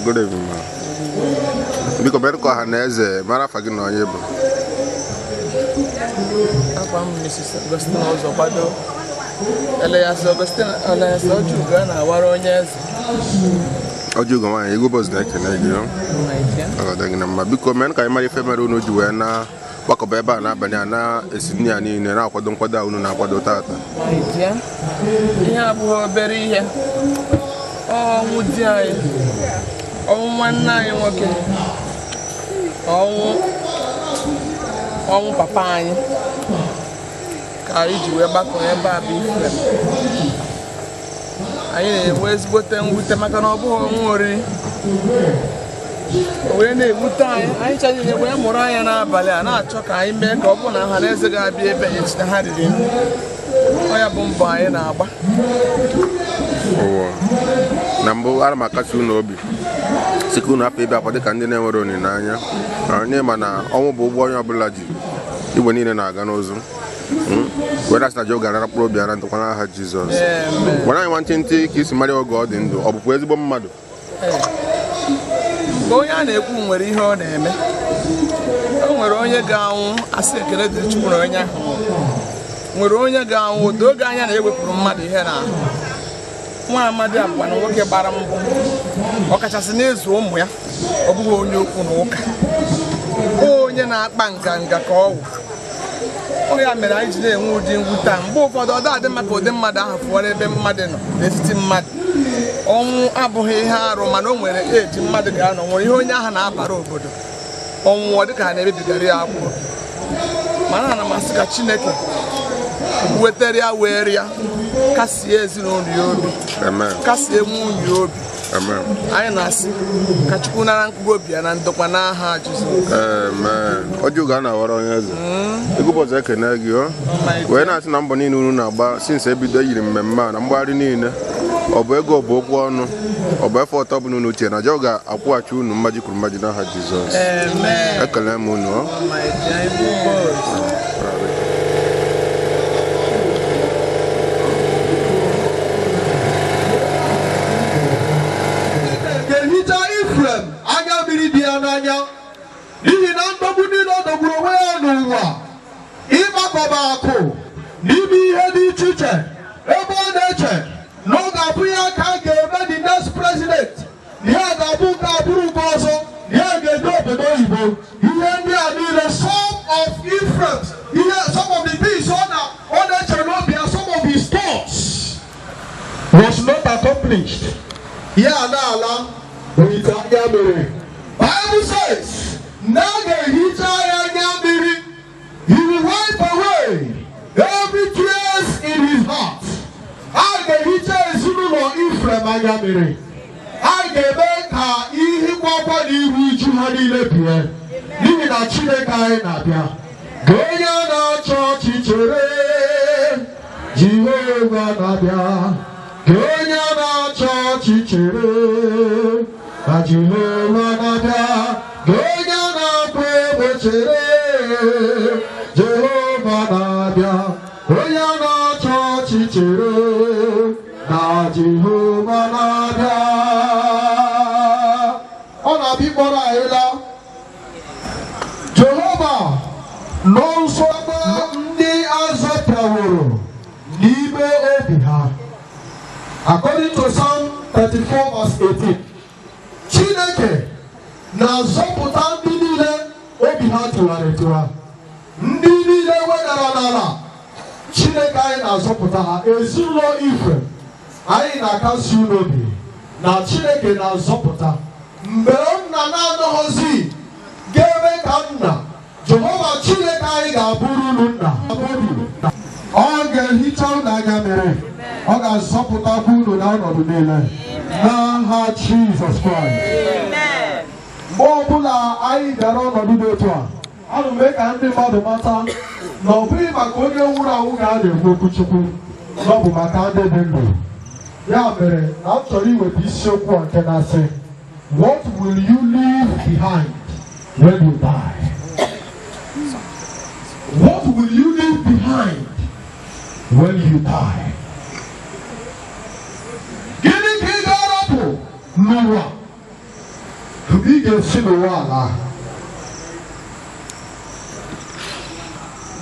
Good evening, ma. Biko better call her Neze. Mara fagin no yebo. Apam Mrs. Augustine Ozobado. Elias Augustine, Elias Ojuga na waro Onyeze. Ojuga wa yego boss na kene gyo. Oh, dang na ma biko men ka mari femero no juwe na wako beba na abanya na esini ani ne na akwado nkwada unu na akwado tata. Idea. Ihe abụọ obere ihe. Mudi anyị. Nwanne anyị nwoke. Ọnwụ papa anyị. Ka anyị ji wee gbakọ ebe a bụ Ephraim. Anyị na-enwe ezigbote mwute maka na ọ bụghị ọnwụ oriri. O wee na-ewute anyị. Anyị chọrọ wee mụrụ anya n'abalị a na-achọ ka anyị mee ka ọ bụrụ na ọhanaeze ga-abịa ebe echi na ha riri nri. Ọ ya bụ mbọ anyị na-agba. Na mbụ ara makasị unu obi sika unu afọ ebe akwa dịka ndị na-enwere olileanya onye ma na ọnwụ bụ ụgbọ onye ọbụla ji igwe niile na-aga n'ụzụ were asị na Joe gara mkpụrụ obi ara ndụkwa n'aha Jizọs gwara anyị nwantịntị ka isi mara oge ọ dị ndụ ọ bụkwa ezigbo mmadụ mgbe onye a na-ekwu nwere ihe ọ na-eme o nwere onye ga-anwụ asị ekele dịrị Chukwu na onye ahụ nwere onye ga-anwụ otu oge anya na-ewepụrụ mmadụ ihe n'ahụ nwa amadi abụọ na nwoke gbara mbọ ọ kachasị n'ịzụ ụmụ ya ọ bụghị onye okwu na ụka onye na-akpa nganga ka ọ wụ ọ ya mere anyị ji na-enwe ụdị mwute a mgbe ụfọdụ ọ dị maka ụdị mmadụ ahụ fụọrọ ebe mmadụ nọ n'etiti mmadụ ọnwụ abụghị ihe arụ mana o nwere eji mmadụ ga-anọ nwere ihe onye ahụ na-abara obodo ọnwụ ọ dịka ha na-emebigara ya akwụkwọ mana ana m asị ka Chineke wetara ya were ya kasie ezinụlọ ya obi kasie nwunye ya obi anyị na-asị ka Chukwu nara mkpụrụ obi ya na ndokwa n'aha Jizọs. Ojuga na-awara onye eze egụbọzọ ekene gị wee na-asị na mbọ niile unu na-agba since ebido yiri mmemme a na mgbagharị niile ọ bụ ego ọ bụ okwu ọnụ ọ bụ efe ọtọ bụ n'unu uche na Joe ga-akwụghachi unu mmaji kwuru mmaji n'aha Jizọs. Ekele m unu Ephraim anya mmiri dị ya n'anya n'ihi na ndọgbu niile ọ dọgburu onwe ya n'ụwa ịgbakọba akụ n'ime ihe dị iche iche ebe ọ na-eche na ọ ga-abụ ya ka a ga-eme the next president ihe ga-abụ nke abụrụ nke ọzọ ihe ga-edo obodo oyibo ihe ndị a niile some of the things ọ na-eche n'obi ya some of his thoughts was not accomplished ya n'ala Bible says Naga hicha anya mmiri. He will wipe away every tears in his heart. Aga hicha ezinụlọ Ephraim anya mmiri. A ga-eme ka ihe gbakwa n'ihu uju ha niile bie. N'ihi na Chineke anyị na-abịa. Ka onye na-achọ ọchịchịrị Jehova na-abịa. Ka onye na-achọ ọchịchịrị na Jehova na-abịa. Ka onye na-akwa egbochiri Jehova na-abịa. Onye na-achọ ọchịchịrị na Jehova na-abịa. Ọ na-abịa ịkpọrọ anyị laa. Jehova nọ nso ndị azọpịaworo n'ime obi ha. According to Psalm 34 verse 18, Chineke na-azọpụta ndị niile obi ha tụgharị etụgha. Ndị niile wedara n'ala, Chineke anyị na-azọpụta ha. Ezinụlọ Ephraim, anyị na-akasi unu obi na Chineke na-azọpụta. Mgbe nna na-anọghọzi ga-eme ka nna, Jehova Chineke anyị ga-abụrụ unu nna. Ọ ga-ehicha unu anya mmiri. Ọ ga-azọpụtakwa unu n'ọnọdụ niile. N'aha Jizọs Kraịst. Mgbe ọbụla anyị bịara ọnọdụ dị otu a, ana m eme ka ndị mmadụ mata na ọ bụghị maka onye nwụrụ anwụ ga-ana ekwu okwu Chukwu, na ọ bụ maka ndị dị ndụ. Ya mere na m chọrọ iweta isiokwu a nke na-asị, what will you leave behind when you die? What will you leave behind when you die? Gịnị ka ị ga-arapụ n'ụwa mgbe ị ga-esi n'ụwa ala?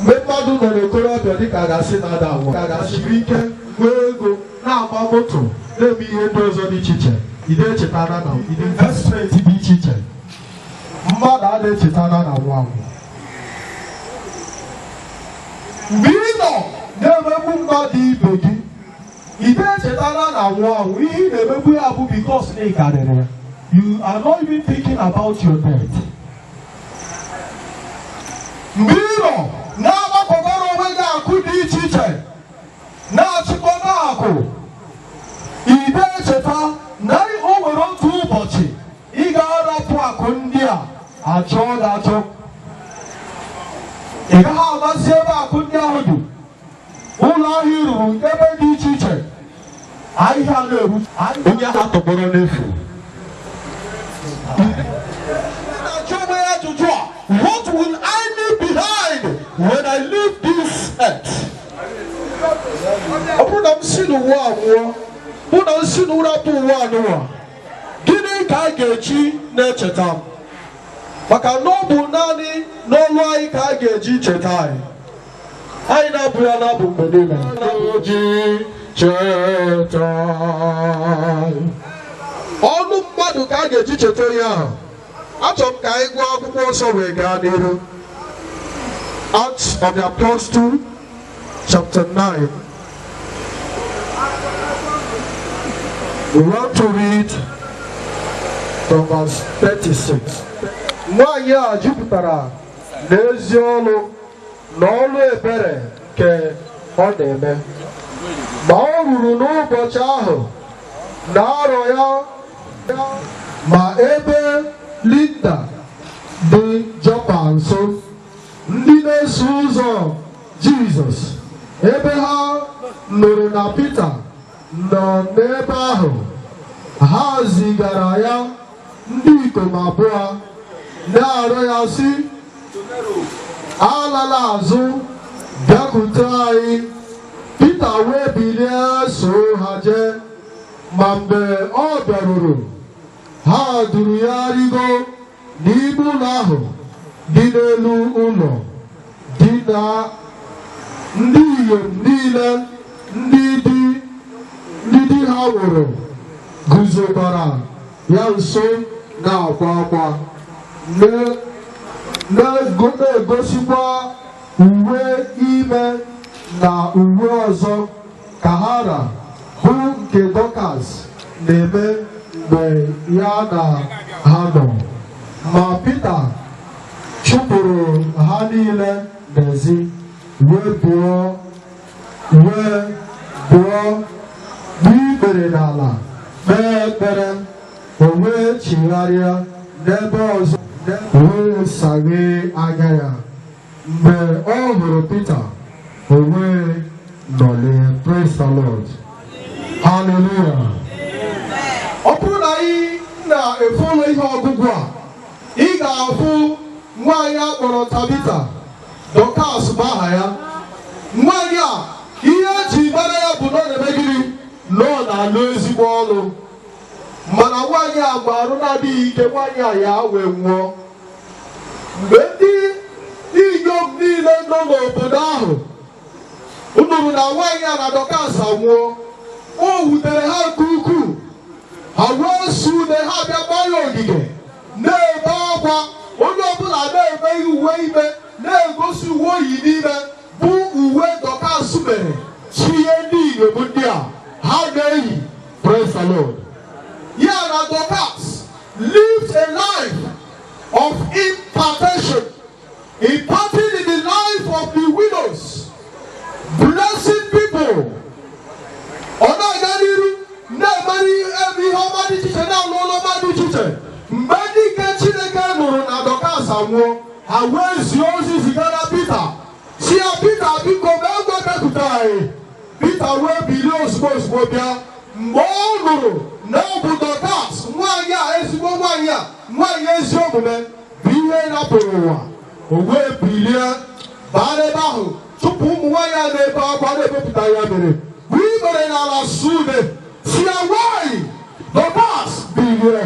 Mgbe mmadụ nọ n'okorobịa dịka a ga-asị na-ada anwụ, ka a ga-asịrị ike, nwee ego, na-agba moto, na-eme ihe ndị ọzọ dị iche iche, ide echetara na ide investment dị iche iche. Mmadụ a na-echetara na anwụ anwụ. Mgbe ị nọ na-emegbu mmadụ ibe gị, ide echetara na anwụ anwụ, ihe ị na-emegbu ya bụ because na ị karịrị ya. You are not even thinking about your death. Mgbe ị nọ na-agbakọbara onwe gị akụ dị iche iche, na-achịkọba akụ, ide echeta na o nwere otu ụbọchị ị ga-arapụ akụ ndị a achọ gị achọ. Ị gaghị amasị ebe akụ ndị ahụ dị. Ụlọ ahịa ruru ebe dị iche iche, ahịhịa na-eru, onye ha tọgbọrọ n'efu. What will I leave behind when I leave this earth? Ọ bụrụ na m si n'ụwa abụọ, bụ na m si n'ụrapụ ụwa anụwa, gịnị ka a ga-eji na-echeta m? Maka na ọ bụ naanị n'ọlụ anyị ka a ga-eji cheta anyị. Anyị na-abụ ya n'abụ mgbe niile. Cheta ọnụ mmadụ ka a ga-eji cheta onye ahụ. Achọrọ m ka anyị gụọ akwụkwọ nsọ wee gaa n'ihu. Acts of the Apostles chapter 9. We want to read from verse 36. Nwaanyị a jupụtara n'ezi ọlụ na ọlụ ebere nke ọ na-eme. Ma ọ ruru n'ụbọchị ahụ na arọ ya, ma ebe Linda dị Jọpa nso, ndị na-eso ụzọ Jizọs, ebe ha nụrụ na Pita nọ n'ebe ahụ, ha zigara ya ndị ikom abụọ na-arịọ ya sị, alala azụ, bịakwute anyị. Pita wee bilie so ha jee, ma mgbe ọ bịaruru, ha duru ya rigo n'ime ụlọ ahụ dị n'elu ụlọ dị na ndị inyom niile ndị di ha nwụrụ guzokwara ya nso na-akwa akwa, na-egosikwa uwe ime na uwe ọzọ ka hara bụ nke Dorcas na-eme mgbe ya na ha nọ. Ma Pita chụpụrụ ha niile n'ezi wee bụọ n'ikpere n'ala kpee ekpere, o wee chigharịa n'ebe ọzọ wee saghee anya ya. Mgbe ọ hụrụ Pita, o wee nọlie. Praise the Lord. Hallelujah. Ọ bụrụ na ị na-efu ụlọ ihe ọgụgụ a, ị ga-afụ nwaanyị a kpọrọ Tabita, Dorcas bụ aha ya. Nwaanyị a, ihe eji mara ya bụ na ọ na-eme gịnị? Na ọ na-alụ ezigbo ọlụ. Mana nwaanyị a mgbe arụ na-adịghị ike, nwaanyị a ya wee nwụọ. Mgbe ndị inyom niile nọ n'obodo ahụ nụrụ na nwaanyị a na Dorcas anwụọ, o wutere ha nke ukwuu. Ha wee sude, ha bịa gbaa ya ogige, na-ebe akwa. Onye ọbụla na-eme uwe ime, na-egosi uwe oyi n'ime bụ uwe Dorcas mere chie ndị inyom ndị a ha na-eyi. Praise the Lord. Ya na Dorcas lived a life of impartation, imparting in the life of the widows, blessing people. Ọ na-aga n'iru na-emeri ebe ihe ọma dị iche iche, na-alụ ụlọ ọma dị iche iche. Mgbe ndị ike Chineke nụrụ na Dorcas anwụọ, ha wee zie ozi zigara Pita, si ya, Pita biko mee ngwa bịakwute anyị. Pita wee bilie ozugbo bịa. Mgbe ọ nụrụ na ọ bụ Dorcas, nwaanyị a ezigbo nwaanyị ezi omume bụ ihe napụrụ ụwa, o wee bilie baa n'ebe ahụ, chụpụ ụmụ nwaanyị a na-ebe akwa na-ebepụta ya mere, wee mere n'ala sude, si ya, nwaanyị Dorcas bilie,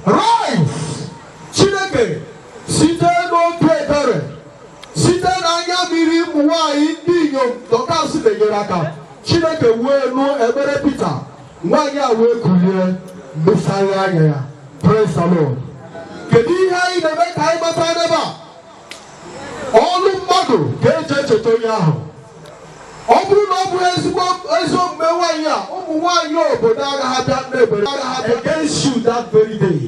rise. Chineke site n'otu ebere, site n'anya mmiri ụmụ nwaanyị ndị inyom Dorcas menyere aka, Chineke wee nụ ekpere Pita. Nwaanyị a wee kulie, mesaghe anya ya. Praise the Lord. Kedu ihe anyị na-eme ka anyị mata n'ebe a? Ọnụ mmadụ ga-eje echeta onye ahụ. Ọ bụrụ na ọ bụ ezi omume nwaanyị a, ụmụ nwaanyị obodo agaghị abịa n'ebere against you that very day.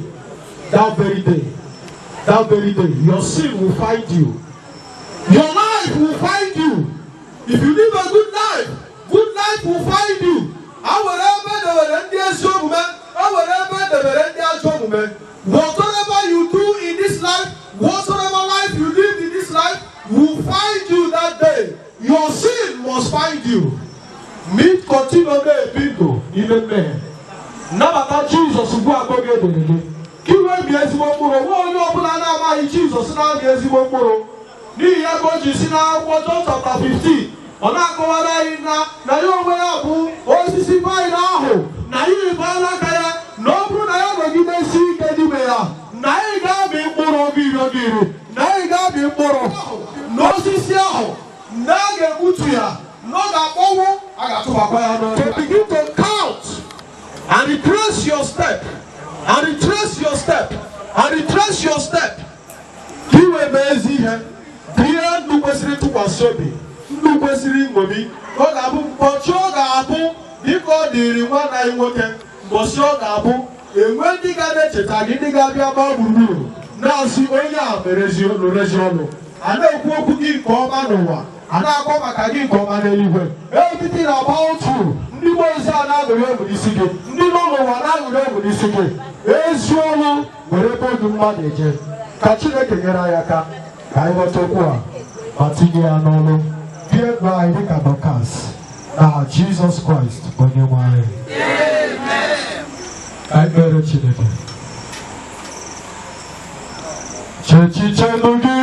Your sin will find you. Your life will find you. If you live a good life will find you. Whatever you do in this life, whatsoever life you live in this life, will find you that day. Your sin must find you. Meet continually people in the man. Nabata Jesus who are going to do. Kiwe bi ezigbo mkpụrụ, nwa onye ọbụla na-amaghị Jesus na-aga ezigbo mkpụrụ. N'ihi ya ka o ji si n'akwụkwọ John chapter 15, ọ na-akọwara anyị na ya onwe ya bụ osisi vaịn ahụ, na ya ịbala aka ya, na ọ bụrụ na ya nọgidesi ike n'ime ya, na anyị ga-amị mkpụrụ ogiri, na anyị ga-amị mkpụrụ n'osisi ahụ, na a ga-egbutu ya, na ọ ga-akpọnwụ, a ga-atụbakwa ya n'ọhịa. So begin to count and retrace your step. And retrace your step. Ka i wee mee ezi ihe. Ihe ndụ kwesịrị ntụkwasị obi, ndụ kwesịrị nṅomi. Ọ ga-abụ ụbọchị ọ ga-abụ dịka ọ dịrị nwanne anyị nwoke. Ụbọchị ọ ga-abụ enwe ndị ga na-echeta gị, ndị ga-abịa gbaa gburugburu na-asị onye a mere ezi ọnụ. A na-ekwu okwu gị nke ọma n'ụwa, a na-akọ maka gị nke ọma n'eluigwe. Everything about you, ndị mmụọ ozi a na-aṅụrị ọṅụ n'isi gị, ndị nọ n'ụwa na-aṅụrị ọṅụ n'isi gị. Ezi ọrụ were ebe odu mmadụ eje. Ka Chineke nyere anyị aka ka anyị ghọta okwu a ma tinye ya n'ọrụ. Bie gba anyị dịka Dorcas na Jizọs Kraịst onye nwe anyị. Ka anyị kpere Chineke. Chechichenu gị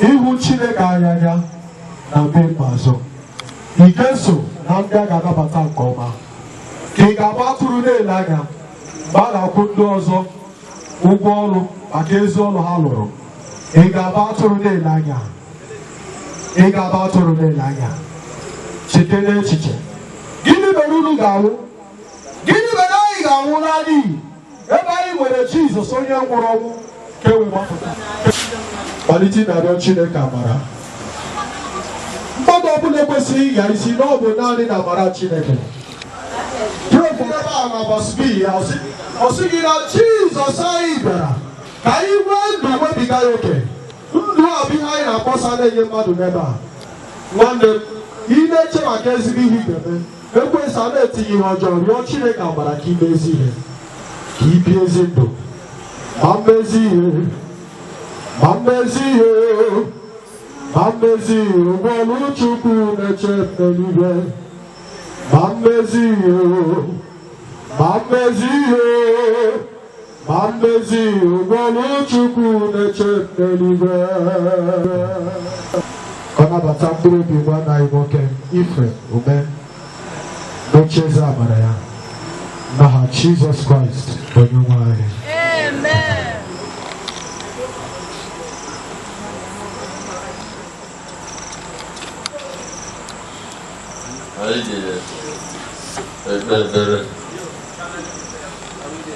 ihu Chineke anya na mbe ikpeazụ. Ị ga-eso na ndị a ga-anabata nke ọma. Ka ị ga-agba atụrụ na-ele anya mgbe a ga-akwụ ndị ọzọ ụgwọ ọrụ maka ezi ọrụ ha lụrụ. ị ga-aba atụrụ na-ele anya, ị ga-aba atụrụ na-ele anya. Site n'echiche, gịnị mere unu ga-anwụ? Gịnị mere anyị ga-anwụ n'ala iyi ebe anyị nwere Jizọs onye nwụrụ ọnwụ ka e wee gbapụta? Malite ịrịọ Chineke amara. Mmadụ ọbụla ekwesịghị ịga isi na ọ bụ naanị na amara Chineke. Prọfet ebe a na verse B ọ sị gị na Jizọs anyị bịara ka anyị nwee ndụ webiga ya oke. Ndụ a bụ ihe anyị na-akpọsa na-enye mmadụ n'ebe a. Nwanne m, ị na-eche maka ezigbo ihe ga-eme, ekwesị a na-etinye ihe ọjọọ, rịọ Chineke amara ka ime ezi ihe, ka ị bie ezi ndụ, ma mmezi ihe, ma mmezi ihe, ma mmezi ihe, ụgbọ ọlụ Chukwu na-eche n'eluigwe, ma mmezi ihe, ma mmezi ihe, ma mmezi ihe, ụgbọ ọlụ Chukwu na-eche n'eluigwe. Ọ nabata mkpụrụ obi nwanne anyị nwoke Ephraim Umeh n'ocheeze amara ya n'aha Jizọs Kraịst onye nwe anyị. Amen. Anyị ga-ekpe ekpere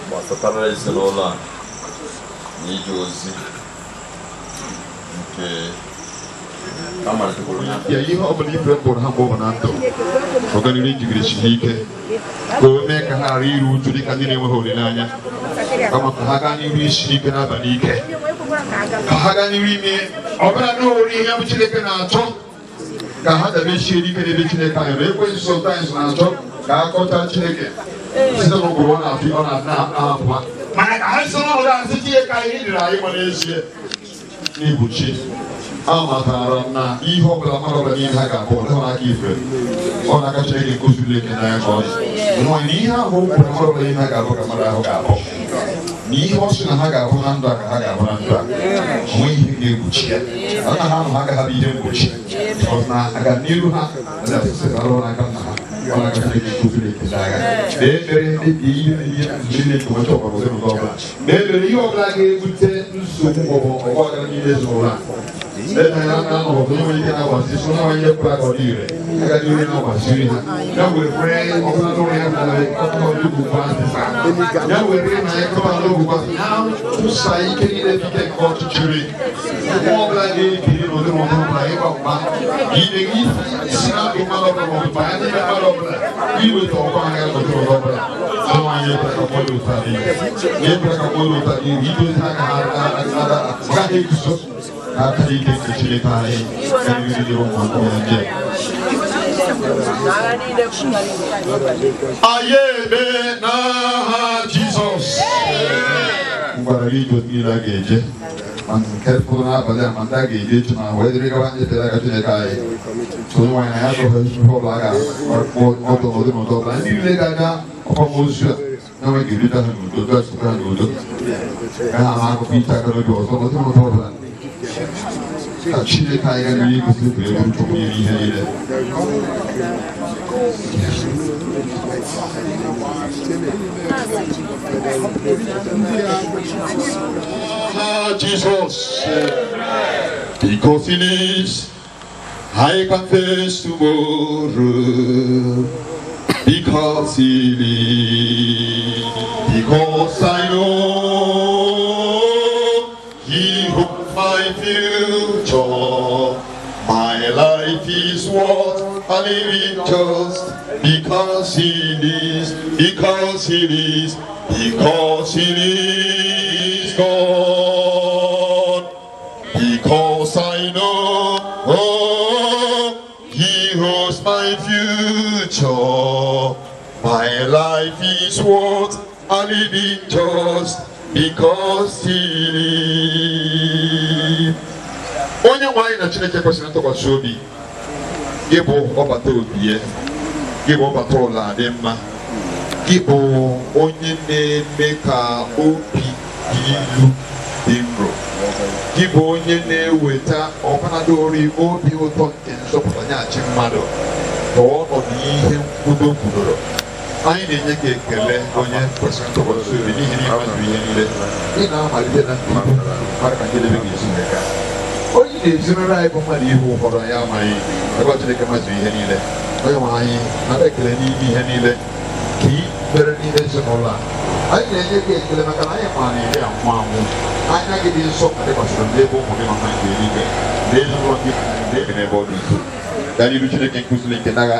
gbasatara ezinụlọ a na ije ozi nke ya ihe ọ bụla Ephraim bụrụ ha mgbe ọ bụ na ndụ ọganihu ijigidesi ha ike ka o mee ka ha ghara iru uju dị ka ndị na-enweghị olileanya, kama ka ha gaa n'iru isi ike n'abalị ike, ka ha gaa n'iru ime ọbụla n'ori ihe bụ Chineke na-achọ, ka ha dabesie ike n'ebe Chineke anyị nọ. Ekwensu sometimes na-achọ ka ha kọta Chineke site n'ụkpụrụ ọ na-ahapụ ha, mana ka ha si n'ọhụrụ asị Chineke anyị dịrị anyị ma n'ezie n'igbochi. Amatara m na ihe ọbụla mmadụ ọbụla niile ha ga-abụ ọ n'aka Ephraim, ọ n'aka Chineke nkụziri eke n'anya ka ọ dị. Nwaanyị na ihe ahụ kwuru mmadụ ọbụla niile ha ga-abụ ka mmadụ ahụ ga-abụ, na ihe ọ sị na ha ga-abụ na ndụ a ka ha ga-abụ na ndụ a, onweghị ihe ga-egbochi ya. Ọ na ha ahụ ha agaghị abụ ihe mgbochi, na aga n'iru ha na-asụsịarụ n'aka nna ha, ọ n'aka Chineke nkụziri eke n'anya. Ma ekpere mkpebi ihe Chineke nweta ọgbara ụdị n'ụzọ ọbụla, ma ekpere ihe ọbụla ga-ebute nsogbu maọbụ ọgbaghara niile ezinụlọ a. Then I know the only thing I was this one I get back on here. I got you know what's doing. Now we're praying, open the door and you go past the sound. Now we're praying, I come out of now to say, can you take out to jury? More like you know, the one like even if it's not the mother of the body, we will talk on the door. So I get like a photo study. Get like a photo study. He does have another. After he gets the chili pie, and you really don't want to get. Aye, na Jesus. But I read with me like a and careful enough, but I'm not engaged to my weather. So when I have a husband for like or auto, and you lay that almost. Now I give it a good that's the kind of good. And I'm a bit tired of yours, but no problem. Chineke anyị ga-eri ikuzi bụ ebe nchukwu iri ihe niile. Jesus, because he lives, I confess tomorrow. Because he lives, because I know he holds my future. My life is worth a living just because he lives, because he lives, because he lives God. Because I know he holds my future. My life is worth a living just because he lives. Onye nwanyị na Chineke kwesịrị ntụkwasị obi, gị bụ ọbata obi ya, gị bụ ọbata ụlọ dị mma, gị bụ onye na-eme ka obi ilu dị nro, gị bụ onye na-eweta ọbụnadori obi ụtọ nke nzọpụta nyeghachi mmadụ ka ọnọdụ ihe nkwudo kwudoro. Anyị na-enye gị ekele onye kwesịrị ntụkwasị obi n'ihi na ịmazụ ihe niile ị na-amalite na ndụ maka ka njedebe gị esi wee gaa. ezinụlọ anyị bụ mmadụ ihe ụfọdụ anyị amaghị ebe ọ Chineke mazụ ihe niile onye nwe anyị nara ekele n'ime ihe niile ka ị mere n'ime ezinụlọ a anyị na-enye gị ekele maka na anyị maara iri anwụ anwụ anya gị dị nsọ ka dịkwasịrị n'ebe ụmụ gị nọ na nke eluigwe na ezinụlọ gị na-ebe n'ebe ọ dị nso ka n'iru Chineke nkụziri nke n'agha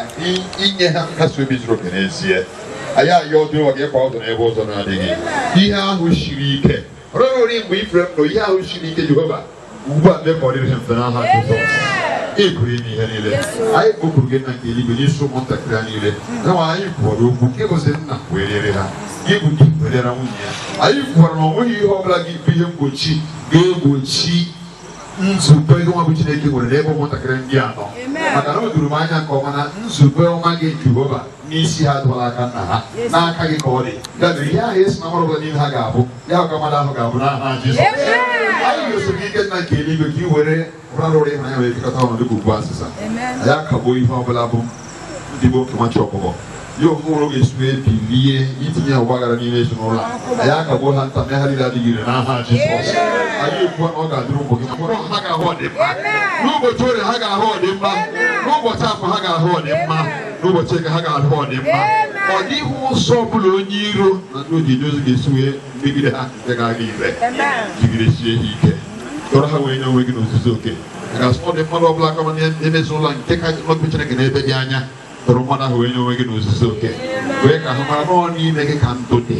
inye ha nkasi obi zuru oke n'ezie anyị ayọ ọdụ ụwa gị kwa ụzọ n'ebe ụzọ na-adịghị ihe ahụ siri ike ọrụghị mgbe Ephraim nọ ihe ahụ siri ike Jehova ugbu a mee ka ọ dịrị ha mfe n'aha Jizọs ị pụrụ ime ihe niile anyị kpọkuru gị na nke eluigwe n'isi ụmụntakịrị ha niile kama anyị kwuọrọ okwu nke gosi nna wee rere ha gị bụ di werera nwunye ya anyị kwukwara na ọ nweghị ihe ọbụla gị bụ ihe mgbochi ga-egbochi nzube gị nwa bụ Chineke nwere n'ebe ụmụntakịrị ndị a nọ maka na o duru m anya nke ọma na nzube ọma gị Jehova n'isi ha dụwara aka nna ha n'aka gị ka ọ dị ya mere ihe ahụ esi na mmadụ ọbụla n'ime ha ga-abụ ya ka mmadụ ahụ ga-abụ n'aha Jizọs anyị ga-eso gị ike nna nke eluigwe ka ị were rara ụra ịhụnanya wee bikọta ọnọdụ ka ugbu asịsa anyị akagbuo ihe ọbụla bụ ndị bụ oke machi ọkụkọ ya onwere ga-esi ebilie itinye ọgba aghara n'ime ezinụlọ anyị akagbuo ha nta mee ha niile adịghị ire n'aha Jizọs anyị ekwuo na ọ ga-adịrị ụmụ gị mkpụrụ ha ga-ahụ ọdịmma n'ụbọchị orie ha ga-ahụ ọdịmma n'ụbọchị afọ ha ga-ahụ ọdịmma n'ụbọchị eke ha ga-ahụ ọdịmma ọ dịghị ụzọ ọbụla onye iro na ndị oji ozi ga-esi wee megide ha nke ga-aga ire jigidesie ha ike tọrọ ha wee nye onwe gị n'ozuzu oke a ga-asụ ọ dị mmadụ ọbụla kama na-emezi ụlọ nke ka nọgụ Chineke n'ebe dị anya tọrọ mmadụ ahụ wee nye onwe gị n'ozuzu oke wee ka ha mara n'ọ n'ime gị ka ndụ dị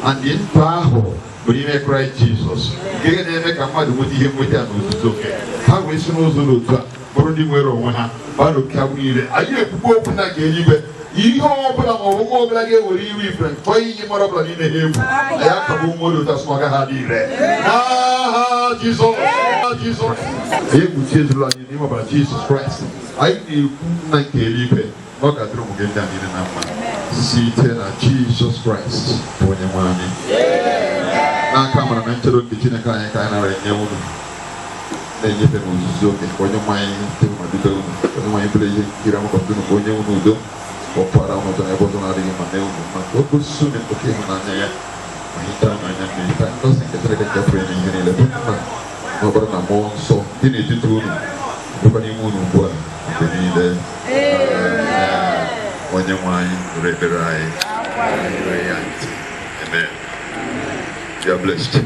na ndị ndụ ahụ bụ n'ime Kraịst Jizọs nke na-eme ka mmadụ nweta ihe nweta ya n'ozuzu oke ha wee si n'ụzọ n'otu a bụrụ ndị nwere onwe ha bara oke agbụ niile anyị ekwukwe okwu na nke eluigwe ihe ọbụla ma ọgwụgwọ ọbụla ga-ewere iwu Ephraim kpọọ iyi mmadụ ọbụla n'ime ha egwu anyị akagbu mmadụ otu asụ agaghị adị ire n'aha Jizọs anyị ekpuchi ezinụlọ anyị n'ime ọbara Jizọs Kraịst anyị na-ekwu nna nke eluigwe na ọ ga-adịrị ụmụ gị ndị a niile na mma site na Jizọs Kraịst bụ onye nwe anyị n'aka amara na nchedo nke Chineke anyị ka anyị nara enye unu na-enyefe n'ozuzu oke ka onye nwanyị tebụ ma dudo unu onye nwanyị bụrụ ihe nkiri amakọta unu ka onye unu udo ọkwara ọnọdụ ebe ọzọ na-adịghị ma na unu ma ka o gosi unu oke ịhụnanya ya ma hichaa n'anya mmiri ka ngozi nke Chineke nke pụrụ ihe niile bụ mma na ọbara na mmụọ nsọ dị n'etiti unu dịkwa n'ime unu ugbu a mgbe niile onye nwanyị nụrụ ekpere anyị nyere ya ntị amen. You are blessed.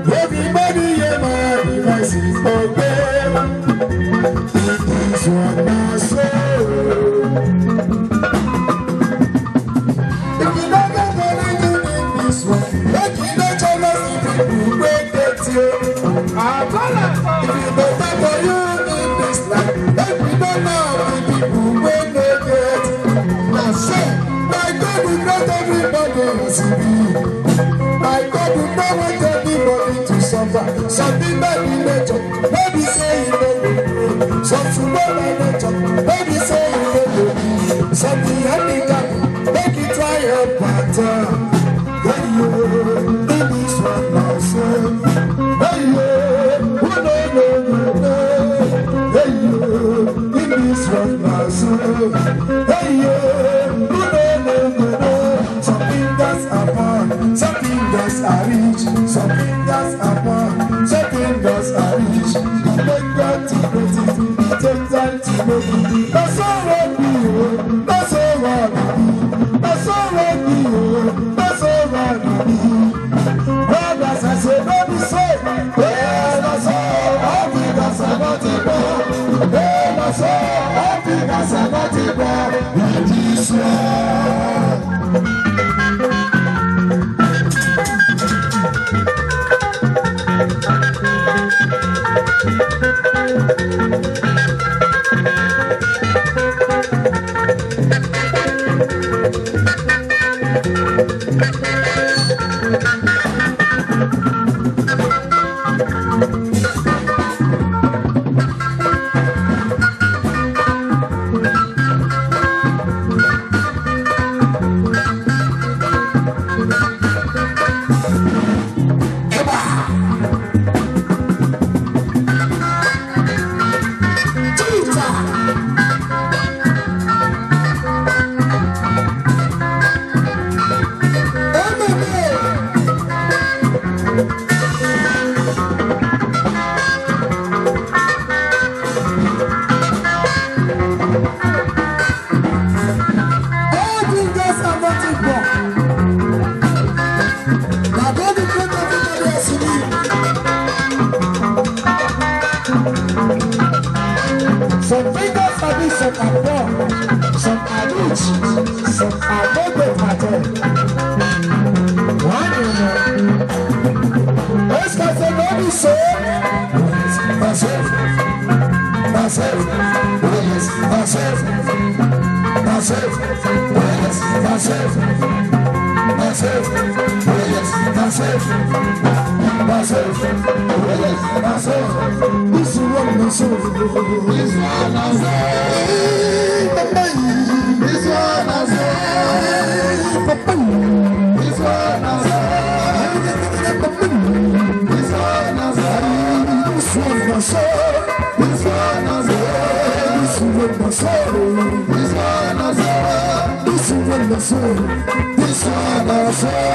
Everybody, one. Make you no jealous if people wey get you. If you better for you in this life, make you no know the people wey no get. Na so, my God will not everybody as he be. My God will not want anybody to suffer. Something that be nature, maybe say you know. Something that be nature, maybe say you know. Something handicap, make it try your pattern. Hey yo, in this one myself. Hey yo, who no. Hey yo, in this one myself. Hey yo, who no. Some fingers are born, some fingers are rich, some fingers are born, some fingers are rich. You make God to create it, you take time to make it. That's all what we do, that's all what we do, that's all what we do, that's all what we do. Brothers, I say, don't be so. Yeah, that's all. All fingers are not equal. Yeah, that's all. All fingers are not equal. In this world. Some fingers are big, some are poor, some are rich, some are no good at all. One you know. Let's go to the so. Myself, myself, yes, myself, myself, yes, myself, myself, yes, myself, myself, yes, myself. This is what I'm saying. This one I say. This one I say. This one I say. This one I say. This one I say. This one I say. This one I say. This one I say. This one I say. This one I say.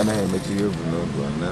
anaghị emechi ihe bụ n'obu na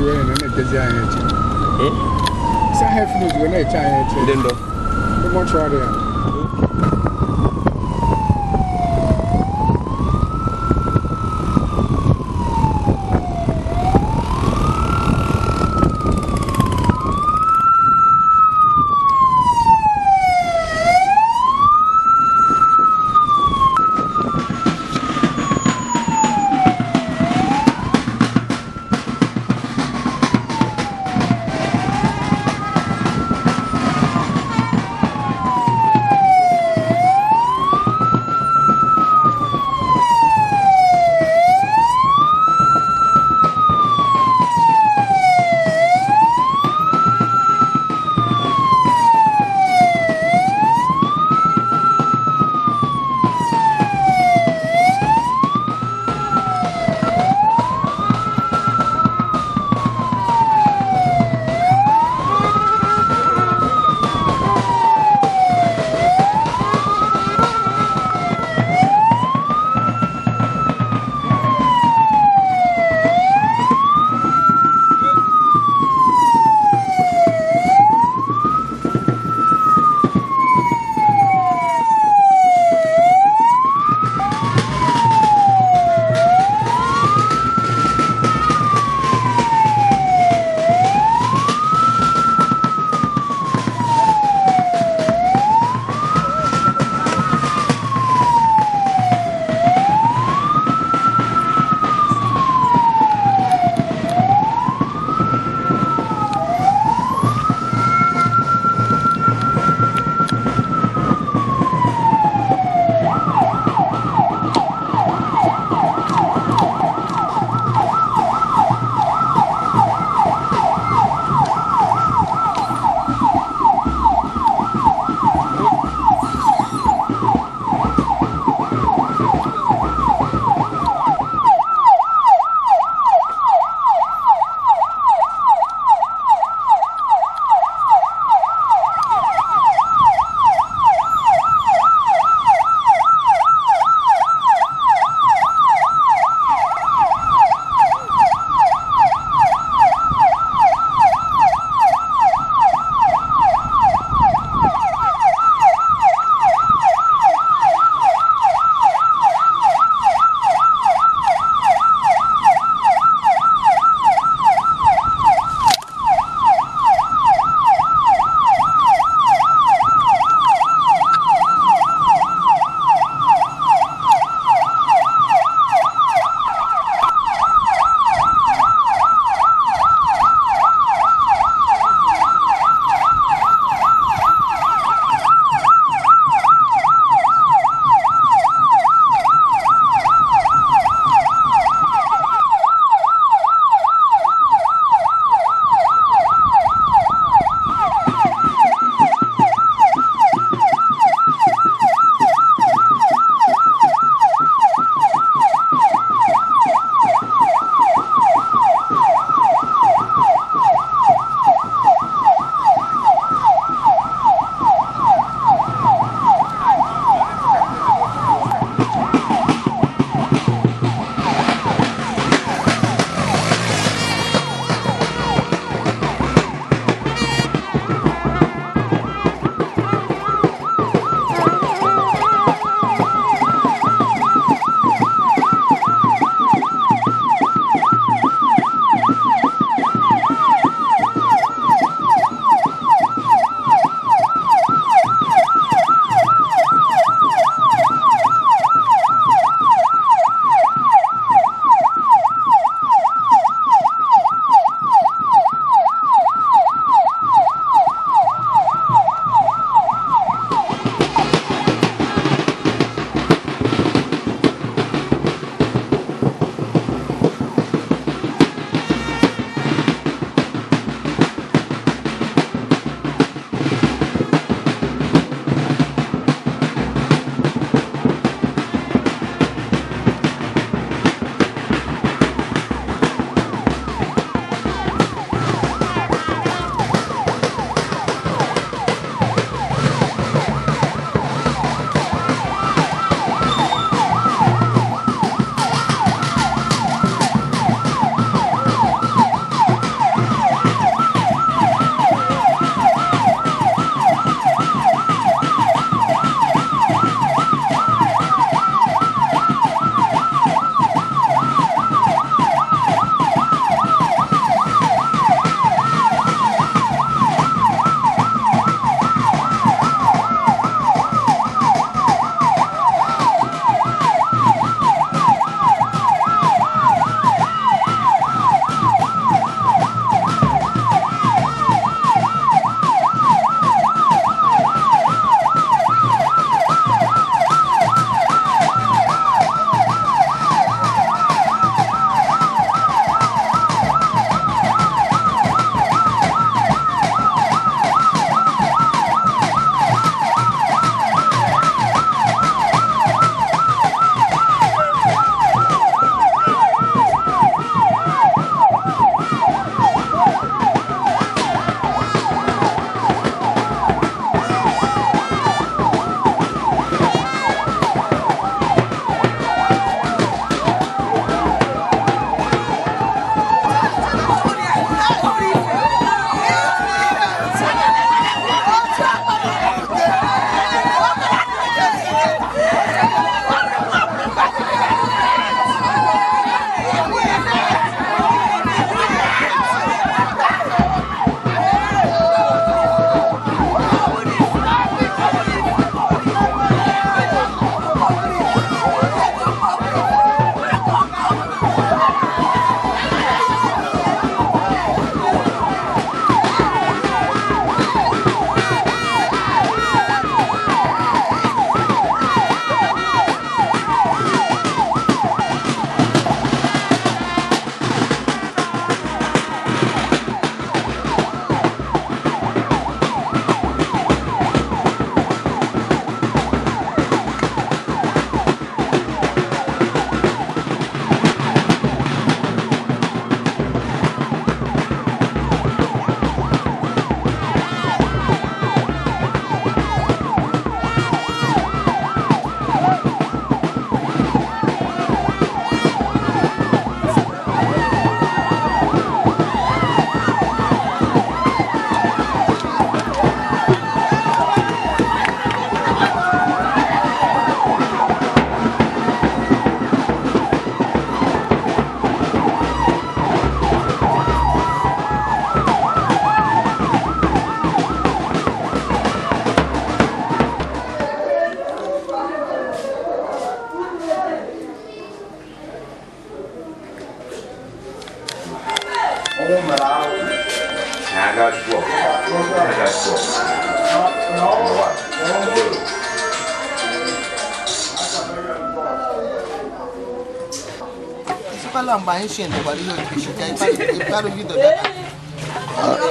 were in a desire. So I have food when I try it. Then, the mortuary.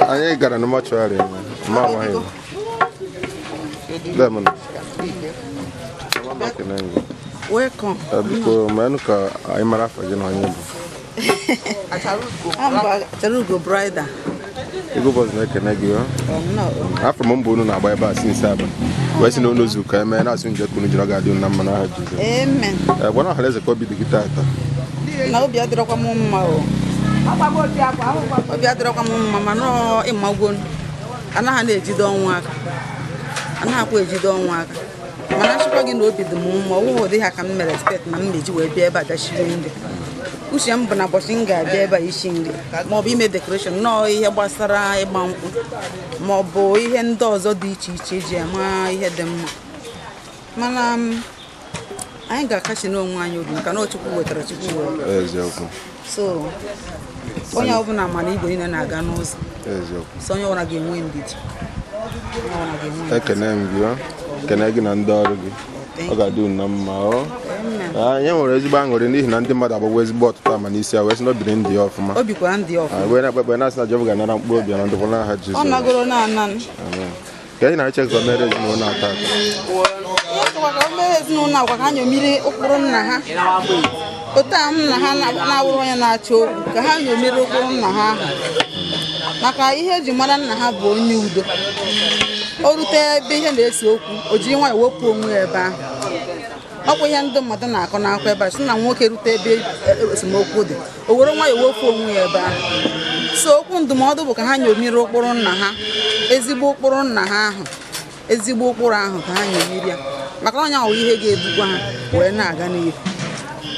Anyị gara na mọchụarị ma amaghị lemon. Welcome. Biko menụ ka anyị mara afọ gị na onye bụ. Acharugo Brida. Ego bọs na-ekene gị afọ m mbụ unu na-agba ebe a sinsi aba wee si na unu zu ka eme na-asụ nje kunu jiri ọ ga-adị na mma n'aha Jizọs. Amen. Gwana ọhara eze ka obi dị gị taata. Na obi adịrọkwa m mma o. Obi adịrọkwa m mma mana ịmagwo anaghị na-ejide ọnwa aka. Anaghịkwa ejide ọnwa aka. Mana achịkwa gị na obi dị m mma ọwụwa ụdị ha ka m mere expect na m na-eji wee bịa ebe a gashiri nri. Uche m bụ na ụbọchị m ga-abịa ebe a isi nri maọbụ ime decoration nọọ ihe gbasara ịgba nkwụ maọbụ ihe ndị ọzọ dị iche iche eji ama ihe dị mma. Mana anyị ga-akachi n'onwe anyị obi maka na Chukwu wetara Chukwu wee. Eziokwu. So onye ọbụla ma na Igbo niile na-aga n'ụzọ. Eziokwu. So onye ọbụla ga-enwe ndidi. Ekene m gị kene gị na ndị ọrụ gị ọ ga-adị unu na mma anyị nwere ezigbo aṅụrị n'ihi na ndị mmadụ agbagwo ezigbo ọtụtụ ama n'isi ya wee sị na obiri ndị ya ọfụma obikwa ndị ọfụma wee na-ekpekpe na-asị na Jehova ga-anara mkpụrụ obi na ndụkwa n'aha Jizọs ọ nagoro na-ana ka anyị na-eche ka o mere ezinụlọ atọ atọ ka o mere ezinụlọ agwa ka ha nyomiri ụkpụrụ nna ha otu a nna ha na-awụrụ onye na-achọ okwu ka ha nyomiri ụkpụrụ nna ha maka ihe eji mara nna ha bụ onye udo o rute ebe ihe na-ese okwu o jiri nwayọ wepụ onwe ya ebe ahụ ọ bụ ihe ndị mmadụ na-akọ n'akwa ebe a sị na nwoke rute ebe esemokwu dị o were nwayọ wepụ onwe ya ebe ahụ so okwu ndụmọdụ bụ ka ha nyomiri ụkpụrụ nna ha ezigbo ụkpụrụ nna ha ahụ ezigbo ụkpụrụ ahụ ka ha nyomiri ya maka onye ahụ ihe ga-edukwa ha wee na-aga n'ihu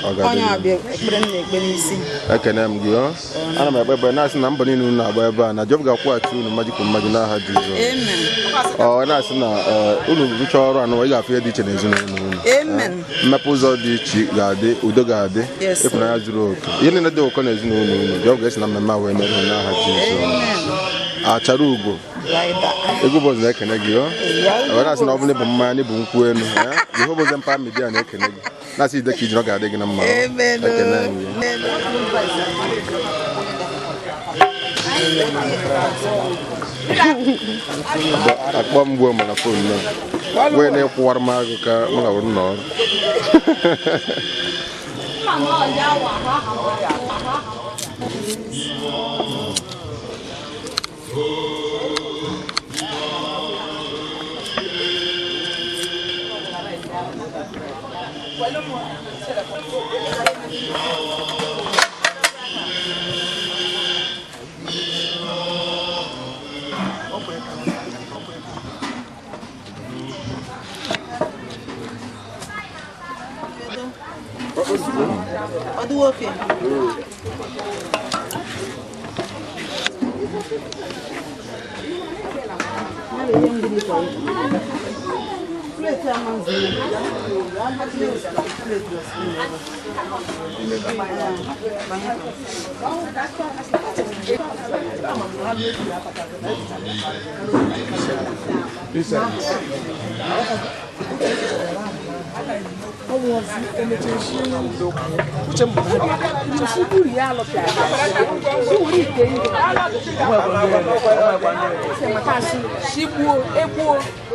onye abịa ekpere m na-ekpe n'isi ekene m gị ana m ekpe na-asị na mbọ niile unu na-agba ebe a na Jehova ga-akwụghachi unu majikwa mmaji n'aha Jizọs ọ na-asị na unu rụchaa ọrụ anụ ị ga-afụ ihe dị iche n'ezinụlọ unu mmepe ụzọ dị iche ga-adị udo ga-adị ịfụnanya zuru oke ihe niile dị ụkọ n'ezinụlọ unu Jehova ga-esi na mmemme a wee mere n'aha Jizọs achara ugo ego bọz na-ekene gị wee na-asị na ọ bụrụ na ịbụ mmanya na ịbụ nkwụ elu Jehova ozi mpa midia na-ekene gị na-asị ide ka ijiri ọ ga-adị gị na mma ekene akpọ m gbuo mana fon na wee na-ekwụwara m agụ ka m gawụrụ n'ọrụ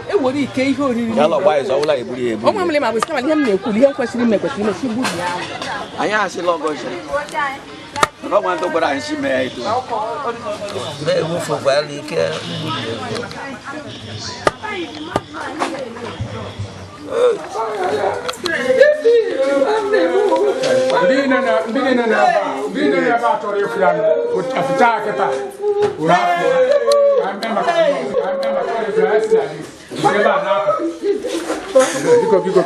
ewere ike ihe oriri o nwere ma bụ sị ihe m na-ekwu ihe kwesịrị ime kwesịrị ime si gburu ya anyị asịla ọgọzi ọgwa ndị gwara anyị si mee ya ito na-ewufukwala ike ndị niile na-ebe a chọrọ ịfụ ya afụcha kịta ụrụ afọ biko